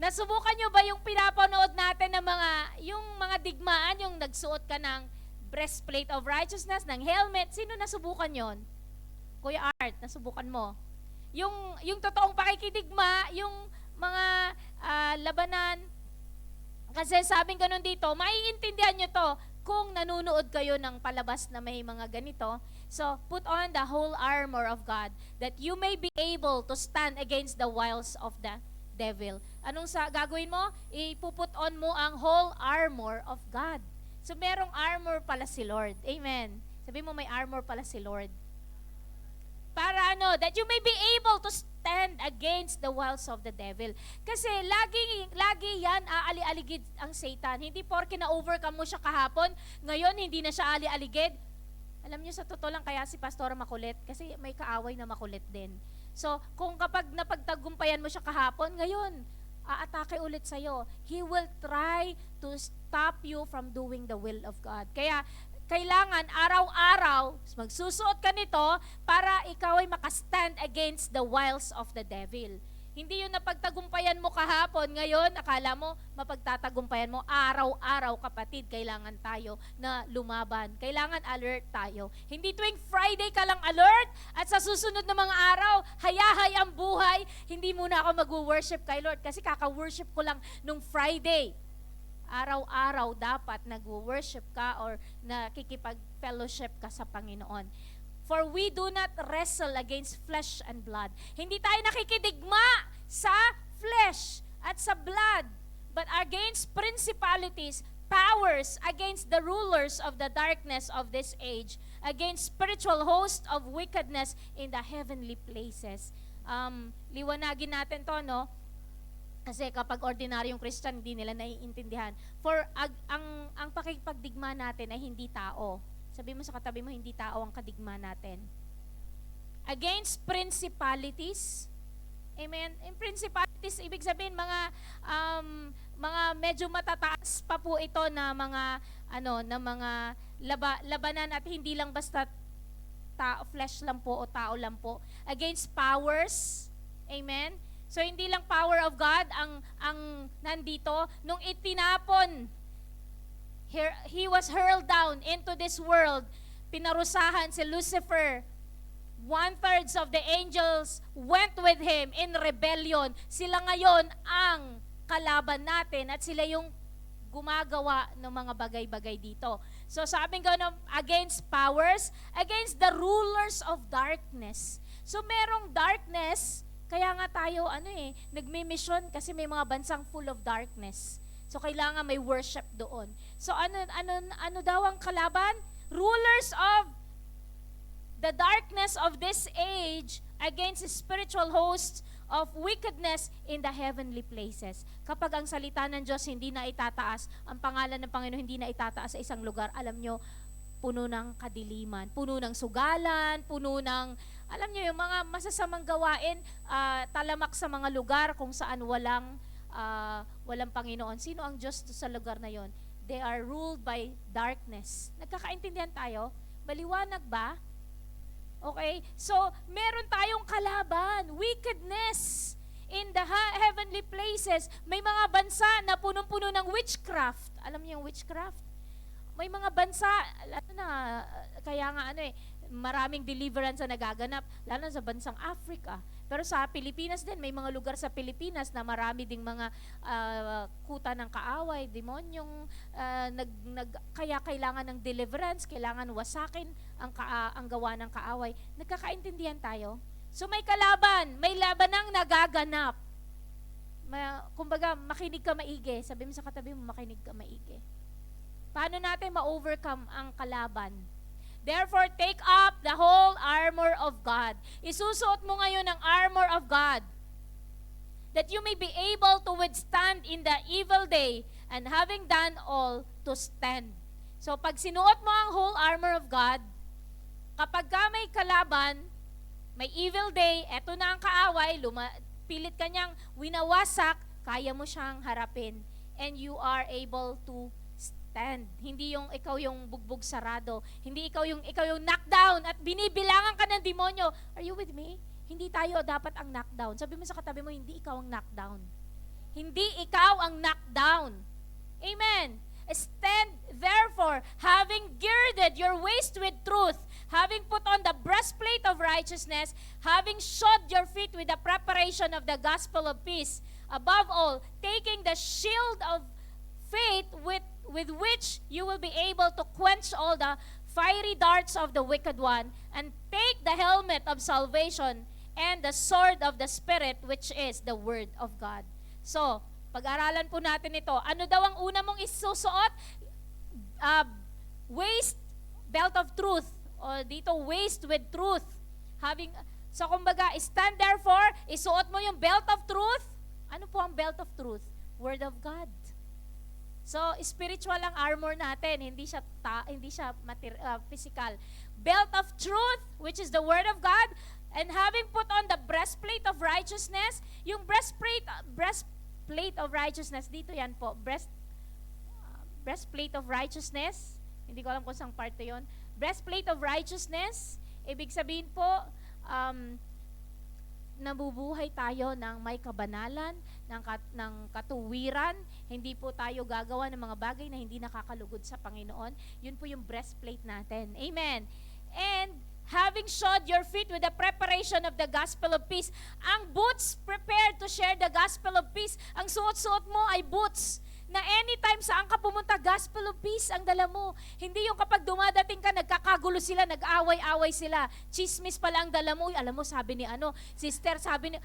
Nasubukan nyo ba yung pinapanood natin ng yung mga digmaan, yung nagsuot ka ng breastplate of righteousness, ng helmet? Sino nasubukan yon? Kuya Art, nasubukan mo? Yung totoong pakikidigma, yung mga labanan. Kasi sabing ganun dito, maiintindihan nyo to kung nanunood kayo ng palabas na may mga ganito. So, put on the whole armor of God that you may be able to stand against the wiles of the devil. Anong gagawin mo? Ipuput on mo ang whole armor of God. So, merong armor pala si Lord. Amen. Sabi mo, may armor pala si Lord. Para that you may be able to stand against the wiles of the devil. Kasi lagi yan aali-aligid ang Satan. Hindi porke na-overcome mo siya kahapon, ngayon hindi na siya aali-aligid. Alam niyo, sa totoo lang, kaya si Pastora makulit, kasi may kaaway na makulit din. So, kung kapag napagtagumpayan mo siya kahapon, ngayon, aatake ulit sa'yo. He will try to stop you from doing the will of God. Kaya, kailangan araw-araw magsusuot ka nito para ikaw ay makastand against the wiles of the devil. Hindi yun napagtagumpayan mo kahapon, ngayon akala mo mapagtatagumpayan mo. Araw-araw, kapatid, kailangan tayo na lumaban. Kailangan alert tayo. Hindi tuwing Friday ka lang alert at sa susunod na mga araw, hayahay ang buhay. Hindi muna ako mag-worship kay Lord kasi kaka-worship ko lang nung Friday. Araw-araw dapat nag-worship ka or nakikipag-fellowship ka sa Panginoon. For we do not wrestle against flesh and blood. Hindi tayo nakikidigma sa flesh at sa blood, but against principalities, powers, against the rulers of the darkness of this age, against spiritual hosts of wickedness in the heavenly places. Liwanagin natin to, no? Kasi kapag ordinaryong Christian, hindi nila naiintindihan. For ang pakikipagdigma natin ay hindi tao. Sabi mo sa katabi mo, hindi tao ang kadigma natin. Against principalities. Amen. In principalities, ibig sabihin mga medyo matataas pa po ito na mga labanan at hindi lang basta flesh lang po o tao lang po. Against powers. Amen. So hindi lang power of God ang nandito nung itinapon, he was hurled down into this world. Pinarusahan si Lucifer. 1/3 of the angels went with him in rebellion. Sila ngayon ang kalaban natin at sila yung gumagawa ng mga bagay-bagay dito. So sabi ko against powers, against the rulers of darkness. So merong darkness, kaya nga tayo nagmi-mission kasi may mga bansang full of darkness. So kailangan may worship doon. So ano daw ang kalaban? Rulers of the darkness of this age against spiritual hosts of wickedness in the heavenly places. Kapag ang salita ng Diyos hindi na itataas, ang pangalan ng Panginoon hindi na itataas sa isang lugar, alam nyo, puno ng kadiliman, puno ng sugalan, puno ng, alam nyo, yung mga masasamang gawain, talamak sa mga lugar kung saan walang Panginoon. Sino ang Diyos sa lugar na yon? They are ruled by darkness. Nagkakaintindihan tayo? Maliwanag ba? Okay? So, meron tayong kalaban, wickedness in the heavenly places. May mga bansa na punong-puno ng witchcraft. Alam niyo yung witchcraft? May mga bansa, kaya nga maraming deliverance na nagaganap, lalo sa bansang Africa. Pero sa Pilipinas din, may mga lugar sa Pilipinas na marami ding mga kuta ng kaaway, demonyong, kaya kailangan ng deliverance, kailangan wasakin ang gawa ng kaaway. Nagkakaintindihan tayo? So may kalaban, may labanang nagaganap. Kumbaga, makinig ka maigi. Sabi mo sa katabi mo, makinig ka maigi. Paano natin ma-overcome ang kalaban? Therefore, take up the whole armor of God. Isusuot mo ngayon ang armor of God, that you may be able to withstand in the evil day, and having done all, to stand. So, pag sinuot mo ang whole armor of God, kapag ka may kalaban, may evil day, eto na ang kaaway, pilit ka niyang winawasak, kaya mo siyang harapin, and you are able to stand. Hindi yung ikaw yung bugbog sarado. Hindi ikaw yung knockdown at binibilangan ka ng demonyo. Are you with me? Hindi tayo dapat ang knockdown. Sabi mo sa katabi mo, hindi ikaw ang knockdown. Hindi ikaw ang knockdown. Amen. Stand therefore, having girded your waist with truth, having put on the breastplate of righteousness, having shod your feet with the preparation of the gospel of peace, above all, taking the shield of faith with which you will be able to quench all the fiery darts of the wicked one, and take the helmet of salvation and the sword of the Spirit, which is the word of God. So, pag-aralan po natin ito. Ano daw ang una mong isusuot? Waist, belt of truth. O dito, waist with truth. So, kumbaga, stand therefore, isuot mo yung belt of truth. Ano po ang belt of truth? Word of God. So, spiritual ang armor natin, hindi siya physical. Belt of truth, which is the word of God, and having put on the breastplate of righteousness, yung breastplate of righteousness, dito yan po, breastplate of righteousness, hindi ko alam kung saan part yun. Breastplate of righteousness, ibig sabihin po, nabubuhay tayo ng may kabanalan, ng katuwiran. Hindi po tayo gagawa ng mga bagay na hindi nakakalugod sa Panginoon. Yun po yung breastplate natin. Amen. And having shod your feet with the preparation of the gospel of peace. Ang boots prepared to share the gospel of peace. Ang suot-suot mo ay boots na anytime saan ka pumunta, gospel of peace ang dala mo. Hindi yung kapag dumadating ka, nagkakagulo sila, nag-away-away sila. Chismis pala ang dala mo. Alam mo, sabi ni sister, sabi ni,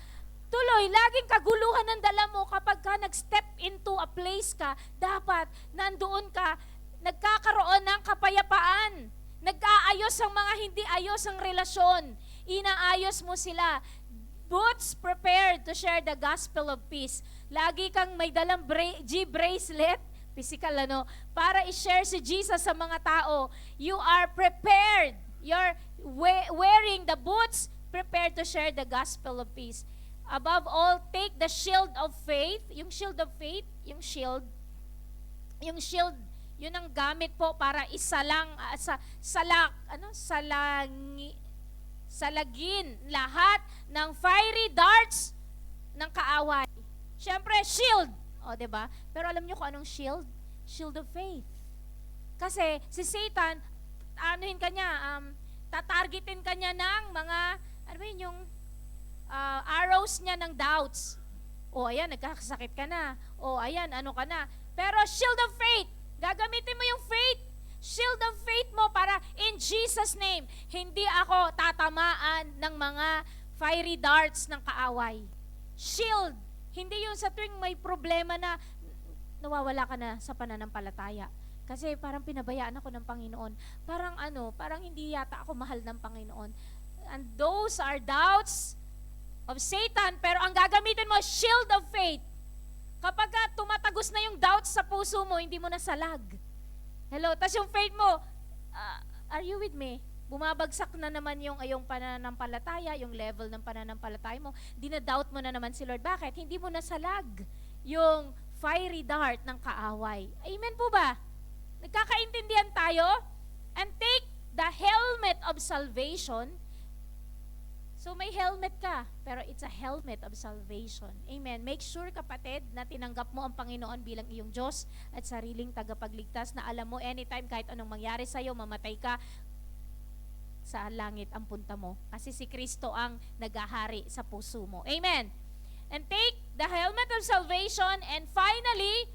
Tuloy, laging kaguluhan ang dala mo kapag ka nag-step into a place ka, dapat nandoon ka, nagkakaroon ng kapayapaan. Nag-aayos ang mga hindi ayos ang relasyon. Inaayos mo sila. Boots prepared to share the gospel of peace. Lagi kang may dalang G-bracelet, physical para i-share si Jesus sa mga tao. You are prepared. You're wearing the boots prepared to share the gospel of peace. Above all, take the shield of faith. Yung shield of faith, yung shield, yun ang gamit po para salagin lahat ng fiery darts ng kaaway. Siyempre, shield. O, diba? Pero alam nyo kung anong shield? Shield of faith. Kasi si Satan, tatargetin kanya ng mga, yung arrows niya ng doubts. O, ayan, nagkakasakit ka na. O, ayan, ka na. Pero shield of faith, gagamitin mo yung faith. Shield of faith mo para in Jesus' name, hindi ako tatamaan ng mga fiery darts ng kaaway. Shield. Hindi yun sa tuwing may problema na nawawala ka na sa pananampalataya. Kasi parang pinabayaan ako ng Panginoon. Parang hindi yata ako mahal ng Panginoon. And those are doubts of Satan. Pero ang gagamitin mo, shield of faith. Kapag tumatagos na yung doubts sa puso mo, hindi mo na salag. Hello? Tapos yung faith mo, are you with me? Bumabagsak na naman yung pananampalataya, yung level ng pananampalataya mo. Dinadoubt mo na naman si Lord. Bakit? Hindi mo nasalag yung fiery dart ng kaaway. Amen po ba? Nagkakaintindihan tayo? And take the helmet of salvation. So may helmet ka, pero it's a helmet of salvation. Amen. Make sure, kapatid, na tinanggap mo ang Panginoon bilang iyong Diyos at sariling tagapagligtas, na alam mo anytime kahit anong mangyari sa'yo, mamatay ka, sa langit ang punta mo. Kasi si Kristo ang naghahari sa puso mo. Amen. And take the helmet of salvation, and finally,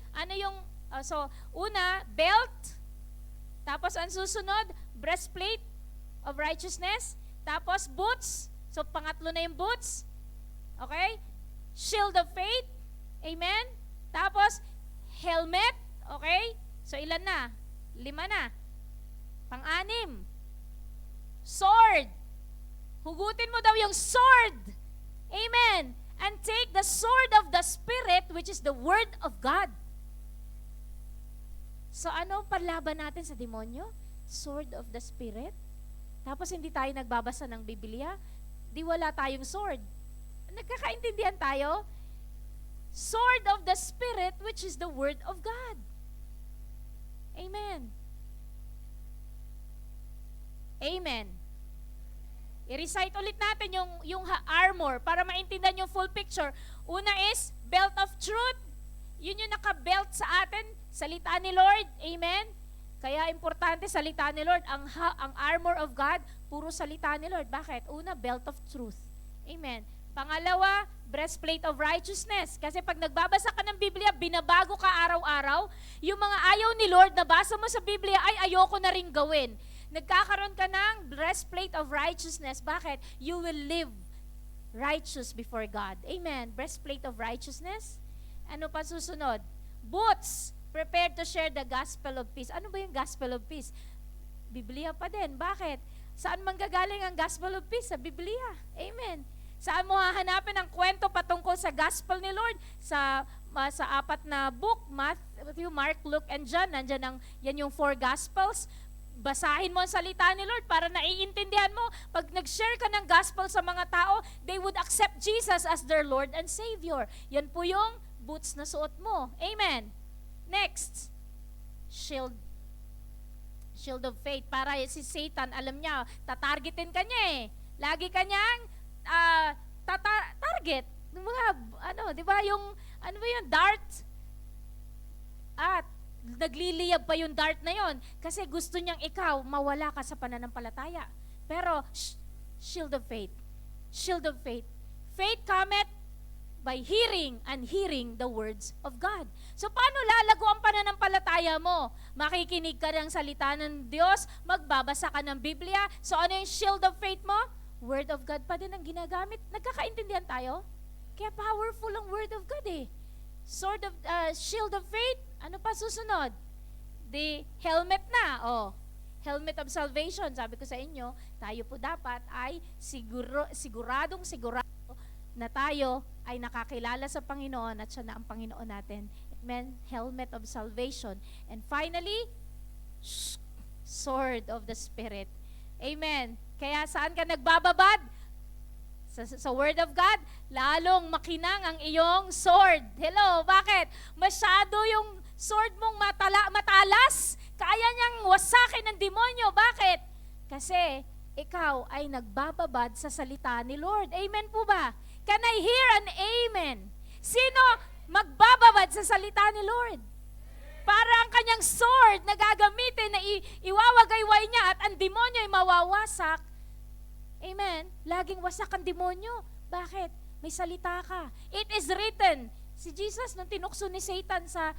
una, belt. Tapos ang susunod, breastplate of righteousness. Tapos boots. So, pangatlo na yung boots. Okay? Shield of faith. Amen? Tapos, helmet. Okay? So, ilan na? 5 na. Pang-6. Sword. Hugutin mo daw yung sword. Amen? And take the sword of the Spirit, which is the Word of God. So, ano panlaban natin sa demonyo? Sword of the Spirit. Tapos, hindi tayo nagbabasa ng Biblia. Di wala tayong sword. Nagkakaintindihan tayo? Sword of the Spirit, which is the Word of God. Amen. Amen. I-recite ulit natin yung armor para maintindihan yung full picture. Una is belt of truth. Yun yung naka-belt sa atin, salita ni Lord. Amen. Kaya importante salita ni Lord. Ang armor of God, puro salita ni Lord. Bakit? Una, belt of truth. Amen. Pangalawa, breastplate of righteousness. Kasi pag nagbabasa ka ng Biblia, binabago ka araw-araw. Yung mga ayaw ni Lord na basa mo sa Biblia, ay ayoko na rin gawin. Nagkakaroon ka ng breastplate of righteousness. Bakit? You will live righteous before God. Amen. Breastplate of righteousness. Ano pa susunod? Boots. Prepared to share the gospel of peace. Ano ba yung gospel of peace? Biblia pa din. Bakit? Saan manggagaling ang gospel of peace? Sa Biblia. Amen. Saan mo hahanapin ang kwento patungkol sa gospel ni Lord? Sa 4 na book, Matthew, Mark, Luke, and John. Nandyan yan yung 4 gospels. Basahin mo ang salita ni Lord para naiintindihan mo. Pag nag-share ka ng gospel sa mga tao, they would accept Jesus as their Lord and Savior. Yan po yung boots na suot mo. Amen. Next, shield of faith. Para si Satan, alam niya, tatargetin ka niya eh. Lagi kanyang target. Di ba yung, dart? At nagliliyab pa yung dart na yon kasi gusto niyang ikaw mawala ka sa pananampalataya. Pero, shield of faith. Shield of faith. Faith cometh by hearing and hearing the words of God. So, paano lalago ang pananampalataya mo? Makikinig ka ng salita ng Diyos, magbabasa ka ng Biblia. So, ano yung shield of faith mo? Word of God pa din ang ginagamit. Nagkakaintindihan tayo? Kaya powerful ang Word of God eh. Shield of faith. Ano pa susunod? The helmet na. Helmet of salvation. Sabi ko sa inyo, tayo po dapat ay siguradong na tayo ay nakakilala sa Panginoon at siya na ang Panginoon natin. Amen. Helmet of salvation. And finally, sword of the Spirit. Amen. Kaya saan ka nagbababad? Sa Word of God, lalong makinang ang iyong sword. Hello, bakit? Masyado yung sword mong matalas. Kaya niyang wasakin ng demonyo. Bakit? Kasi ikaw ay nagbababad sa salita ni Lord. Amen po ba? Can I hear an amen? Sino magbababad sa salita ni Lord? Para ang kanyang sword na gagamitin na iwawagayway niya at ang demonyo ay mawawasak. Amen? Laging wasak ang demonyo. Bakit? May salita ka. It is written. Si Jesus, nung tinukso ni Satan siya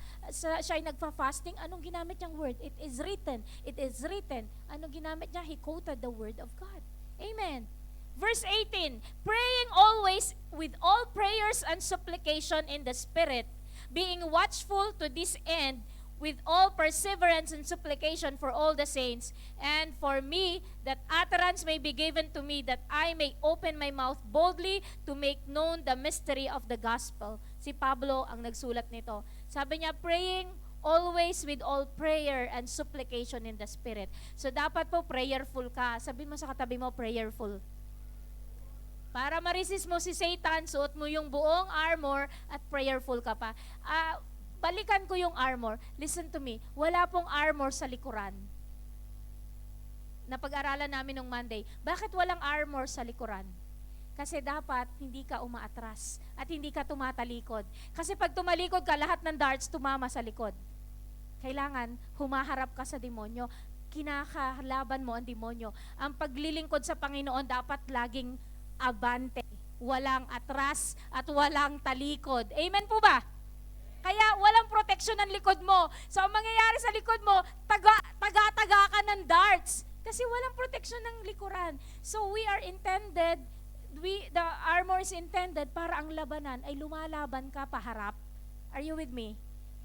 ay nagfa-fasting, anong ginamit niyang word? It is written. It is written. Anong ginamit niya? He quoted the word of God. Amen. Verse 18, praying always with all prayers and supplication in the Spirit, being watchful to this end, with all perseverance and supplication for all the saints, and for me, that utterance may be given to me, that I may open my mouth boldly to make known the mystery of the gospel. Si Pablo ang nagsulat nito. Sabi niya, praying always with all prayer and supplication in the Spirit. So dapat po prayerful ka. Sabihin mo sa katabi mo, prayerful. Para ma-resist mo si Satan, suot mo yung buong armor at prayerful ka pa. Balikan ko yung armor. Listen to me. Wala pong armor sa likuran. Napag-aralan namin nung Monday. Bakit walang armor sa likuran? Kasi dapat hindi ka umaatras at hindi ka tumatalikod. Kasi pag tumalikod ka, lahat ng darts tumama sa likod. Kailangan humaharap ka sa demonyo. Kinakalaban mo ang demonyo. Ang paglilingkod sa Panginoon dapat laging abante. Walang atras at walang talikod. Amen po ba? Kaya walang proteksyon ng likod mo. So, ang mangyayari sa likod mo, taga ka ng darts. Kasi walang proteksyon ng likuran. So, the armor is intended para ang labanan ay lumalaban ka paharap. Are you with me?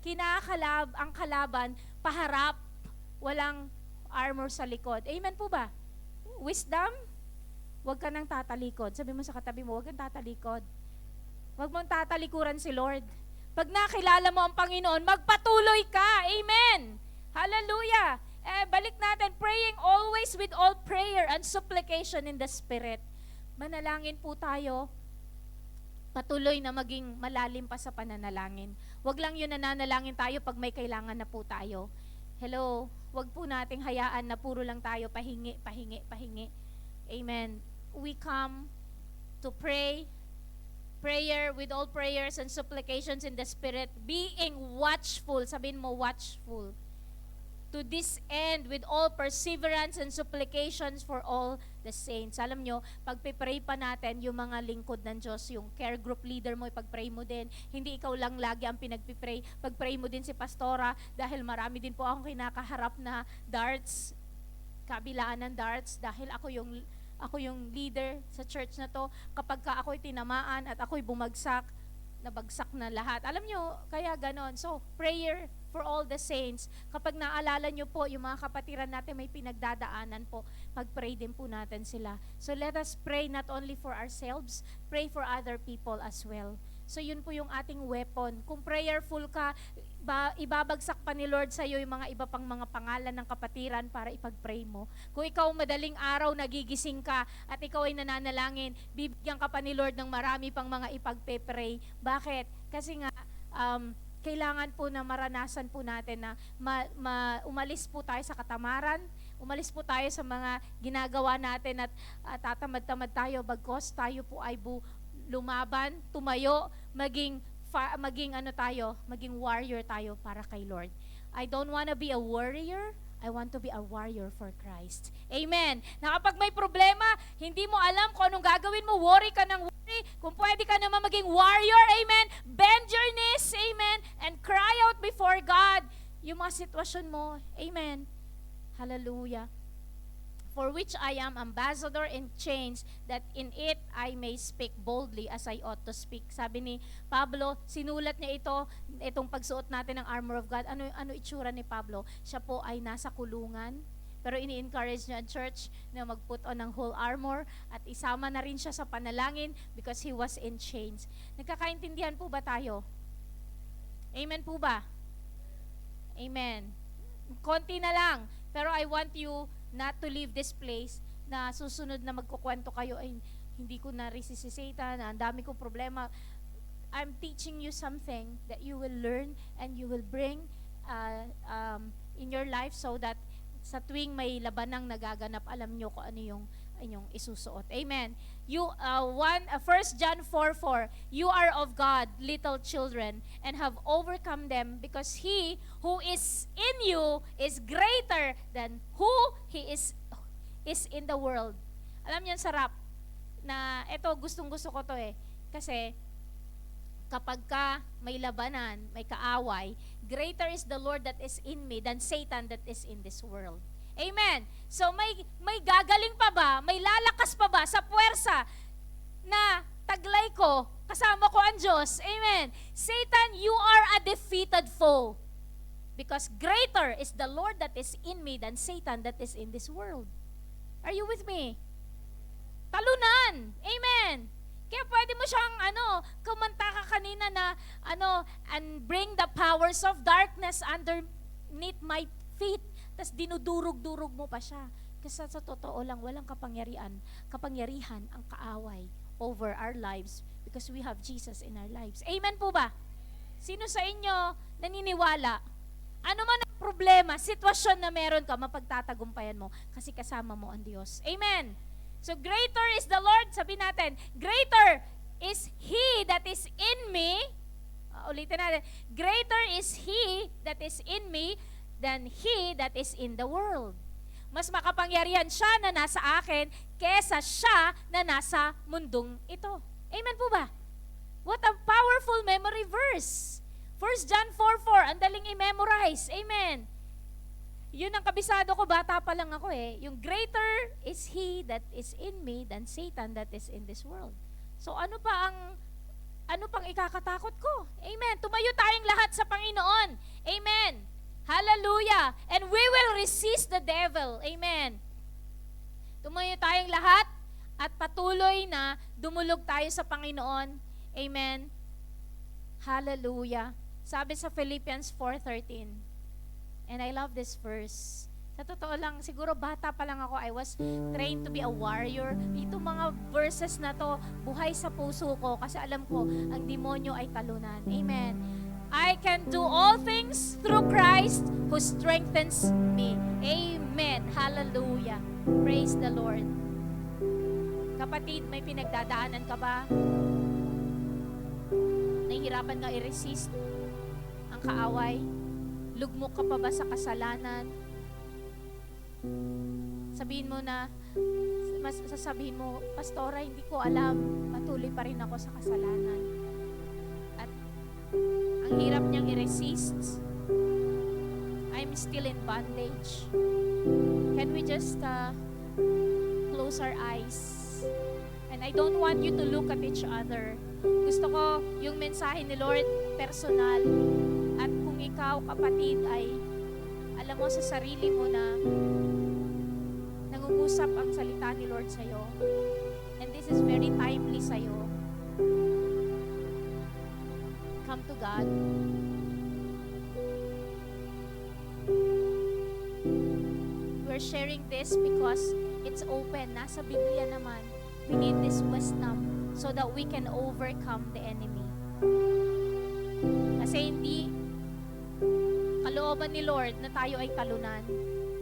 Ang kalaban, paharap. Walang armor sa likod. Amen po ba? Wisdom? Huwag ka nang tatalikod. Sabi mo sa katabi mo, huwag kang tatalikod. Huwag mong tatalikuran si Lord. Pag nakilala mo ang Panginoon, magpatuloy ka. Amen. Hallelujah. Balik natin, praying always with all prayer and supplication in the Spirit. Manalangin po tayo. Patuloy na maging malalim pa sa pananalangin. Huwag lang yun nananalangin tayo pag may kailangan na po tayo. Hello. Huwag po nating hayaan na puro lang tayo pahingi. Amen. We come to pray. Prayer with all prayers and supplications in the Spirit, being watchful. Sabihin mo, watchful. To this end, with all perseverance and supplications for all the saints. Alam nyo, pagpipray pa natin, yung mga lingkod ng Diyos, yung care group leader mo, ipagpray mo din. Hindi ikaw lang lagi ang pinagpipray. Pagpray mo din si Pastora, dahil marami din po akong kinakaharap na darts, kabilaan ng darts, dahil ako yung leader sa church na to. Kapag ka ako'y tinamaan at ako'y bumagsak, nabagsak na lahat. Alam nyo, kaya ganon. So, prayer for all the saints. Kapag naalala nyo po, yung mga kapatiran natin may pinagdadaanan po, pag-pray din po natin sila. So, let us pray not only for ourselves, pray for other people as well. So, yun po yung ating weapon. Kung prayerful ka, ibabagsak pa ni Lord sa iyo yung mga iba pang mga pangalan ng kapatiran para ipag-pray mo. Kung ikaw madaling araw nagigising ka at ikaw ay nananalangin, bibigyan ka pa ni Lord ng marami pang mga ipag-pray. Bakit? Kasi nga, kailangan po na maranasan po natin na umalis po tayo sa katamaran, umalis po tayo sa mga ginagawa natin at tatamad-tamad tayo bagkos tayo po ay lumaban, tumayo, maging warrior tayo para kay Lord. I don't want to be a warrior, I want to be a warrior for Christ. Amen. Na kapag may problema, hindi mo alam kung anong gagawin mo, worry ka ng worry. Kung pwede ka naman maging warrior, amen, bend your knees, amen, and cry out before God yung mga sitwasyon mo. Amen. Hallelujah. for which I am ambassador in chains, that in it I may speak boldly as I ought to speak. Sabi ni Pablo, sinulat niya itong pagsuot natin ng armor of God. Ano itsura ni Pablo? Siya po ay nasa kulungan, pero ini-encourage niya ang church na mag-put on ng whole armor at isama na rin siya sa panalangin because he was in chains. Nagkakaintindihan po ba tayo? Amen po ba? Amen. Konti na lang, pero I want you not to leave this place na susunod na magkukwento kayo ay hindi ko na-resist si Satan, ang dami kong problema. I'm teaching you something that you will learn and you will bring in your life so that sa tuwing may labanang nagaganap, alam nyo kung ano yung inyong isusuot. Amen. 1 John 4:4, you are of God, little children, and have overcome them, because he who is in you is greater than who he is in the world. Alam niyo, sarap na ito, gustong-gusto ko to kasi kapag ka may labanan, may kaaway, greater is the Lord that is in me than Satan that is in this world. Amen. So may gagaling pa ba, may lalakas pa ba sa puwersa na taglay ko, kasama ko ang Diyos. Amen. Satan, you are a defeated foe. Because greater is the Lord that is in me than Satan that is in this world. Are you with me? Talunan. Amen. Kaya pwede mo siyang, kumanta ka kanina na, and bring the powers of darkness underneath my feet. Tapos dinudurog-durog mo pa siya. Kasi sa totoo lang, walang kapangyarihan ang kaaway over our lives because we have Jesus in our lives. Amen po ba? Sino sa inyo naniniwala? Ano man ang problema, sitwasyon na meron ka, mapagtatagumpayan mo kasi kasama mo ang Diyos. Amen. So greater is the Lord, sabi natin, greater is He that is in me. Ulitin natin, greater is He that is in me than he that is in the world. Mas makapangyarihan siya na nasa akin kesa siya na nasa mundong ito. Amen po ba? What a powerful memory verse. 1 John 4:4, ang daling i-memorize. Amen. Yun ang kabisado ko, bata pa lang ako Yung greater is he that is in me than Satan that is in this world. So ano pang ikakatakot ko? Amen. Tumayo tayong lahat sa Panginoon. Amen. Hallelujah. And we will resist the devil. Amen. Tumayo tayong lahat at patuloy na dumulog tayo sa Panginoon. Amen. Hallelujah. Sabi sa Philippians 4:13. And I love this verse. Sa totoo lang, siguro bata pa lang ako, I was trained to be a warrior. Itong mga verses na to, buhay sa puso ko kasi alam ko, ang demonyo ay talunan. Amen. I can do all things through Christ who strengthens me. Amen. Hallelujah. Praise the Lord. Kapatid, may pinagdadaanan ka ba? Nahihirapan ka i-resist ang kaaway? Lugmok ka pa ba sa kasalanan? Sabihin mo na, sasabihin mo, Pastora, hindi ko alam, patuloy pa rin ako sa kasalanan. At ang hirap niyang i-resist. I'm still in bondage. Can we just close our eyes? And I don't want you to look at each other. Gusto ko yung mensahe ni Lord personal. At kung ikaw, kapatid, ay alam mo sa sarili mo na nangungusap ang salita ni Lord sa'yo. And this is very timely sa'yo. Come to God. We're sharing this because it's open. Nasa Biblia naman. We need this wisdom so that we can overcome the enemy. Kasi hindi kalooban ni Lord na tayo ay talunan.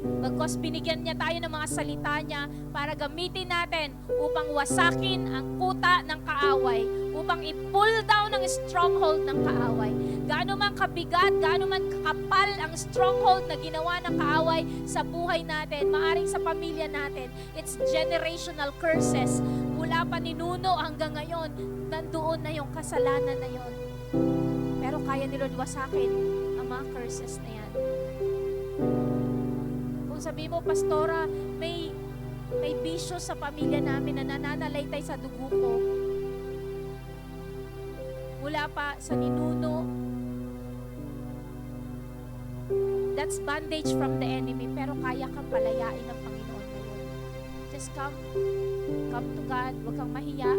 Bagkos binigyan niya tayo ng mga salita niya para gamitin natin upang wasakin ang kuta ng kaaway, upang i-pull down ang stronghold ng kaaway. Gaano man kabigat, gaano man kakapal ang stronghold na ginawa ng kaaway sa buhay natin, maaring sa pamilya natin, it's generational curses. Mula pa ninuno hanggang ngayon, nandoon na yung kasalanan na yon. Pero kaya ni Lord wasakin ang mga curses na yan. Sabi mo, Pastora, may may bisyo sa pamilya namin na nananalaytay sa dugo ko. Mula pa sa ninuno. That's bondage from the enemy, pero kaya kang palayain ng Panginoon ngayon. Just come to God, huwag kang mahiya.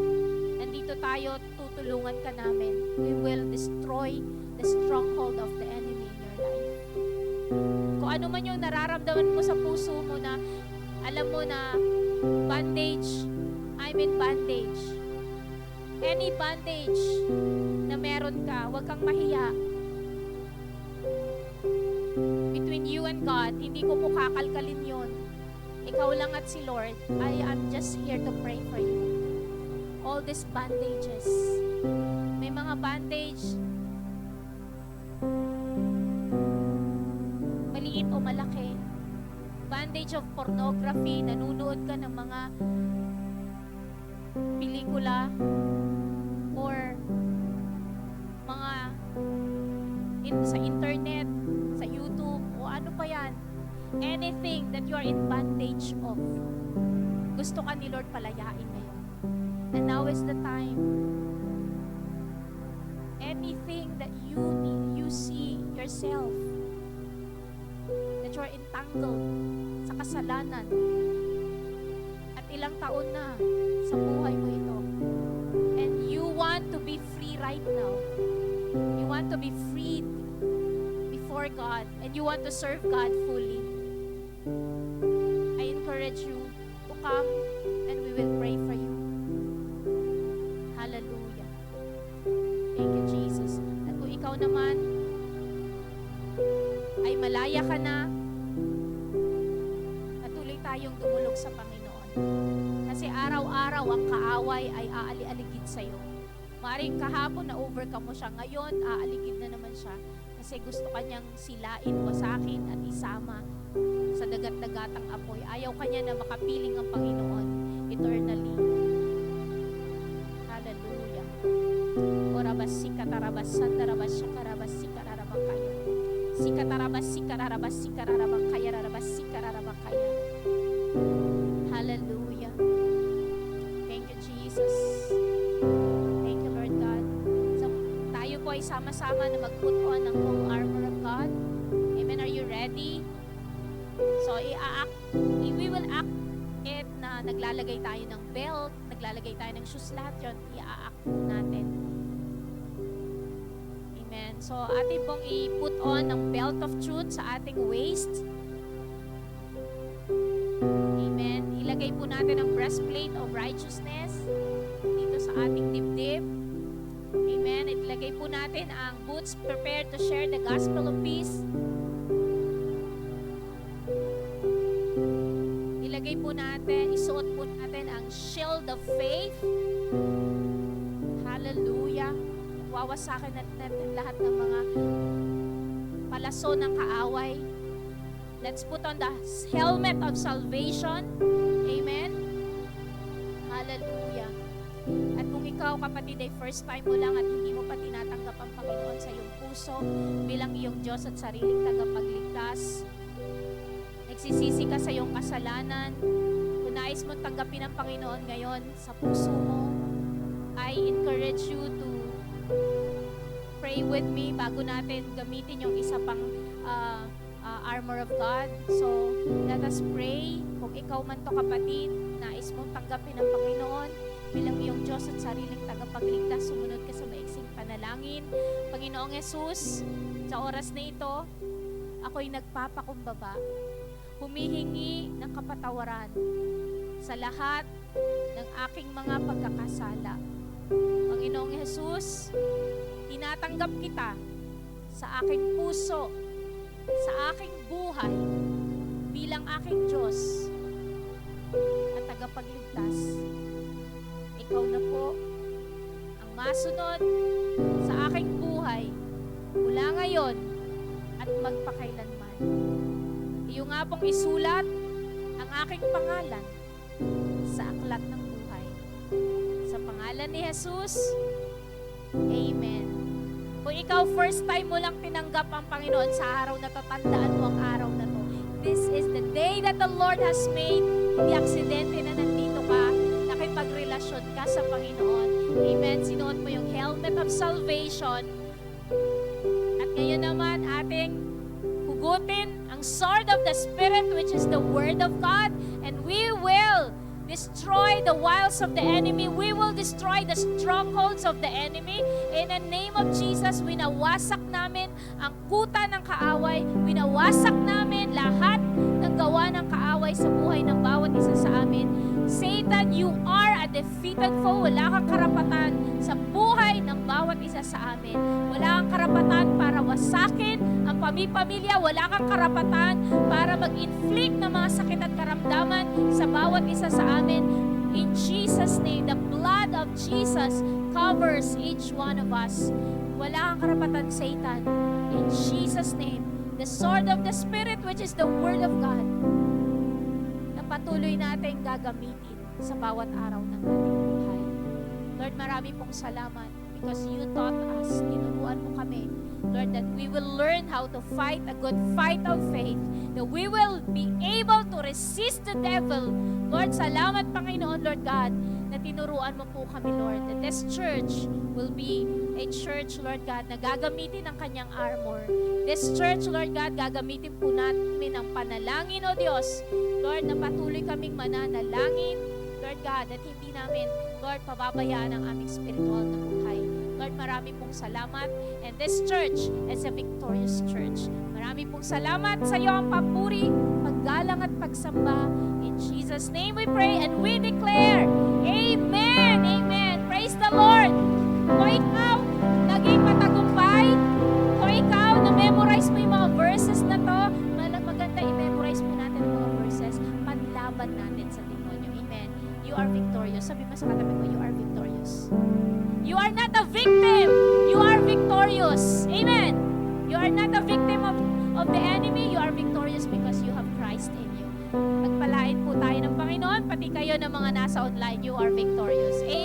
Nandito tayo, tutulungan ka namin. We will destroy the stronghold of the enemy in your life. Kung ano man yung nararamdaman mo sa puso mo na alam mo na bondage, I'm in bondage. Any bondage na meron ka, huwag kang mahiya. Between you and God, hindi ko po kakalkalin yun. Ikaw lang at si Lord. I am just here to pray for you. All these bandages. May mga bandage, maliit o malaki. Bandage of pornography, nanunood ka ng mga pelikula or mga sa internet, sa YouTube, o ano pa yan. Anything that you are in bondage of. Gusto ka ni Lord palayain ngayon. And now is the time. Anything that you see yourself that you are entangled sa kasalanan at ilang taon na sa buhay mo ito, and you want to be free right now. You want to be freed before God, and you want to serve God fully. I encourage you to come and we will pray for you. Hallelujah. Thank you, Jesus. At kung ikaw naman ay malaya ka na, patuloy tayong dumulog sa Panginoon. Kasi araw-araw ang kaaway ay aali-aligid sa'yo. Maaaring kahapon na overcome mo siya, ngayon aaligid na naman siya. Kasi gusto kanyang silain, wasakin at isama sa dagat-dagatang apoy. Ayaw kanya na makapiling ang Panginoon eternally. Hallelujah. Orabasika tarabasan darabasya karabasika rarabakaya. Sika tarabasika rarabasika rarabakaya rarabasika rarabakaya. Hallelujah. Thank you, Jesus. Thank you, Lord God. So, tayo po ay sama-sama na mag-put on ang whole armor of God. Amen. Are you ready? So, we will act it na naglalagay tayo ng belt, naglalagay tayo ng shoes, lahat yun, i-act natin. Amen. So, atin pong i-put on ang belt of truth sa ating waist. Amen. Ilagay po natin ang breastplate of righteousness dito sa ating dibdib. Amen. Ilagay po natin ang boots prepared to share the gospel of peace. Ilagay po natin, isuot po natin ang shield of faith. Hallelujah. Wawasakin natin lahat ng mga palaso ng kaaway. Let's put on the helmet of salvation. Amen. Hallelujah. At kung ikaw, kapatid, ay first time mo lang at hindi mo pa tinatanggap ang Panginoon sa iyong puso bilang iyong Diyos at sariling tagapagligtas, nagsisisi ka sa iyong kasalanan, kung nais mong tanggapin ang Panginoon ngayon sa puso mo, I encourage you to pray with me bago natin gamitin yung isa pang armor of God. So, let us pray. Kung ikaw man to, kapatid, nais mong tanggapin ang Panginoon bilang iyong Diyos at sariling tagapagligtas, sumunod ka sa maiksing panalangin. Panginoong Yesus, sa oras na ito, ako'y nagpapakumbaba, humihingi ng kapatawaran sa lahat ng aking mga pagkakasala. Panginoong Yesus, tinatanggap kita sa aking puso, sa aking buhay, bilang aking Diyos at tagapagligtas. Ikaw na po ang masunod sa aking buhay mula ngayon at magpakailanman. Iyo nga pong isulat ang aking pangalan sa aklat ng buhay. Sa pangalan ni Jesus, Amen. Kung ikaw first time mo lang tinanggap ang Panginoon sa araw na to, tandaan mo ang araw na to. This is the day that the Lord has made. Hindi aksidente na nandito ka, nakipagrelasyon ka sa Panginoon. Amen. Sinuot mo yung helmet of salvation. At ngayon naman, ating hugutin ang sword of the Spirit, which is the Word of God, and we will destroy the wiles of the enemy. We will destroy the strongholds of the enemy. In the name of Jesus, winawasak namin ang kuta ng kaaway. Winawasak namin lahat ng gawa ng kaaway sa buhay ng bawat isa sa amin. Satan, you are a defeated foe. Wala kang karapatan sa buhay ng bawat isa sa amin. Wala kang karapatan para wasakin ang pamilya. Wala kang karapatan para mag-inflict ng mga sakit at karamdaman sa bawat isa sa amin. In Jesus' name, the blood of Jesus covers each one of us. Wala kang karapatan, Satan. In Jesus' name, the sword of the Spirit, which is the Word of God, na patuloy natin gagamitin sa bawat araw ng ating buhay. Lord, marami pong salamat because you taught us, tinuruan mo kami, Lord, that we will learn how to fight a good fight of faith, that we will be able to resist the devil. Lord, salamat Panginoon, Lord God, na tinuruan mo po kami, Lord, that this church will be a church, Lord God, na gagamitin ang kanyang armor. This church, Lord God, gagamitin po namin ang panalangin, O Diyos. Lord, na patuloy kaming mananalangin, Lord God, at hindi namin, Lord, pababayaan ang aming spiritual na buhay. Lord, marami pong salamat. And this church is a victorious church. Marami pong salamat sa iyo ang papuri, paggalang at pagsamba. In Jesus' name we pray and we declare, Amen! Amen! Praise the Lord! Kung ikaw naging matagumpay, kung ikaw na-memorize mo yung mga verses na to, maganda i-memorize mo natin ang mga verses, panlaban natin sa demonyo. Amen. You are victorious. Sabi mo sa katabi mo, you are victorious. You are not a victim. You are victorious. Amen. You are not a victim of the enemy. You are victorious because you have Christ in you. Pagpalain po tayo ng Panginoon, pati kayo ng mga nasa online, you are victorious. Amen.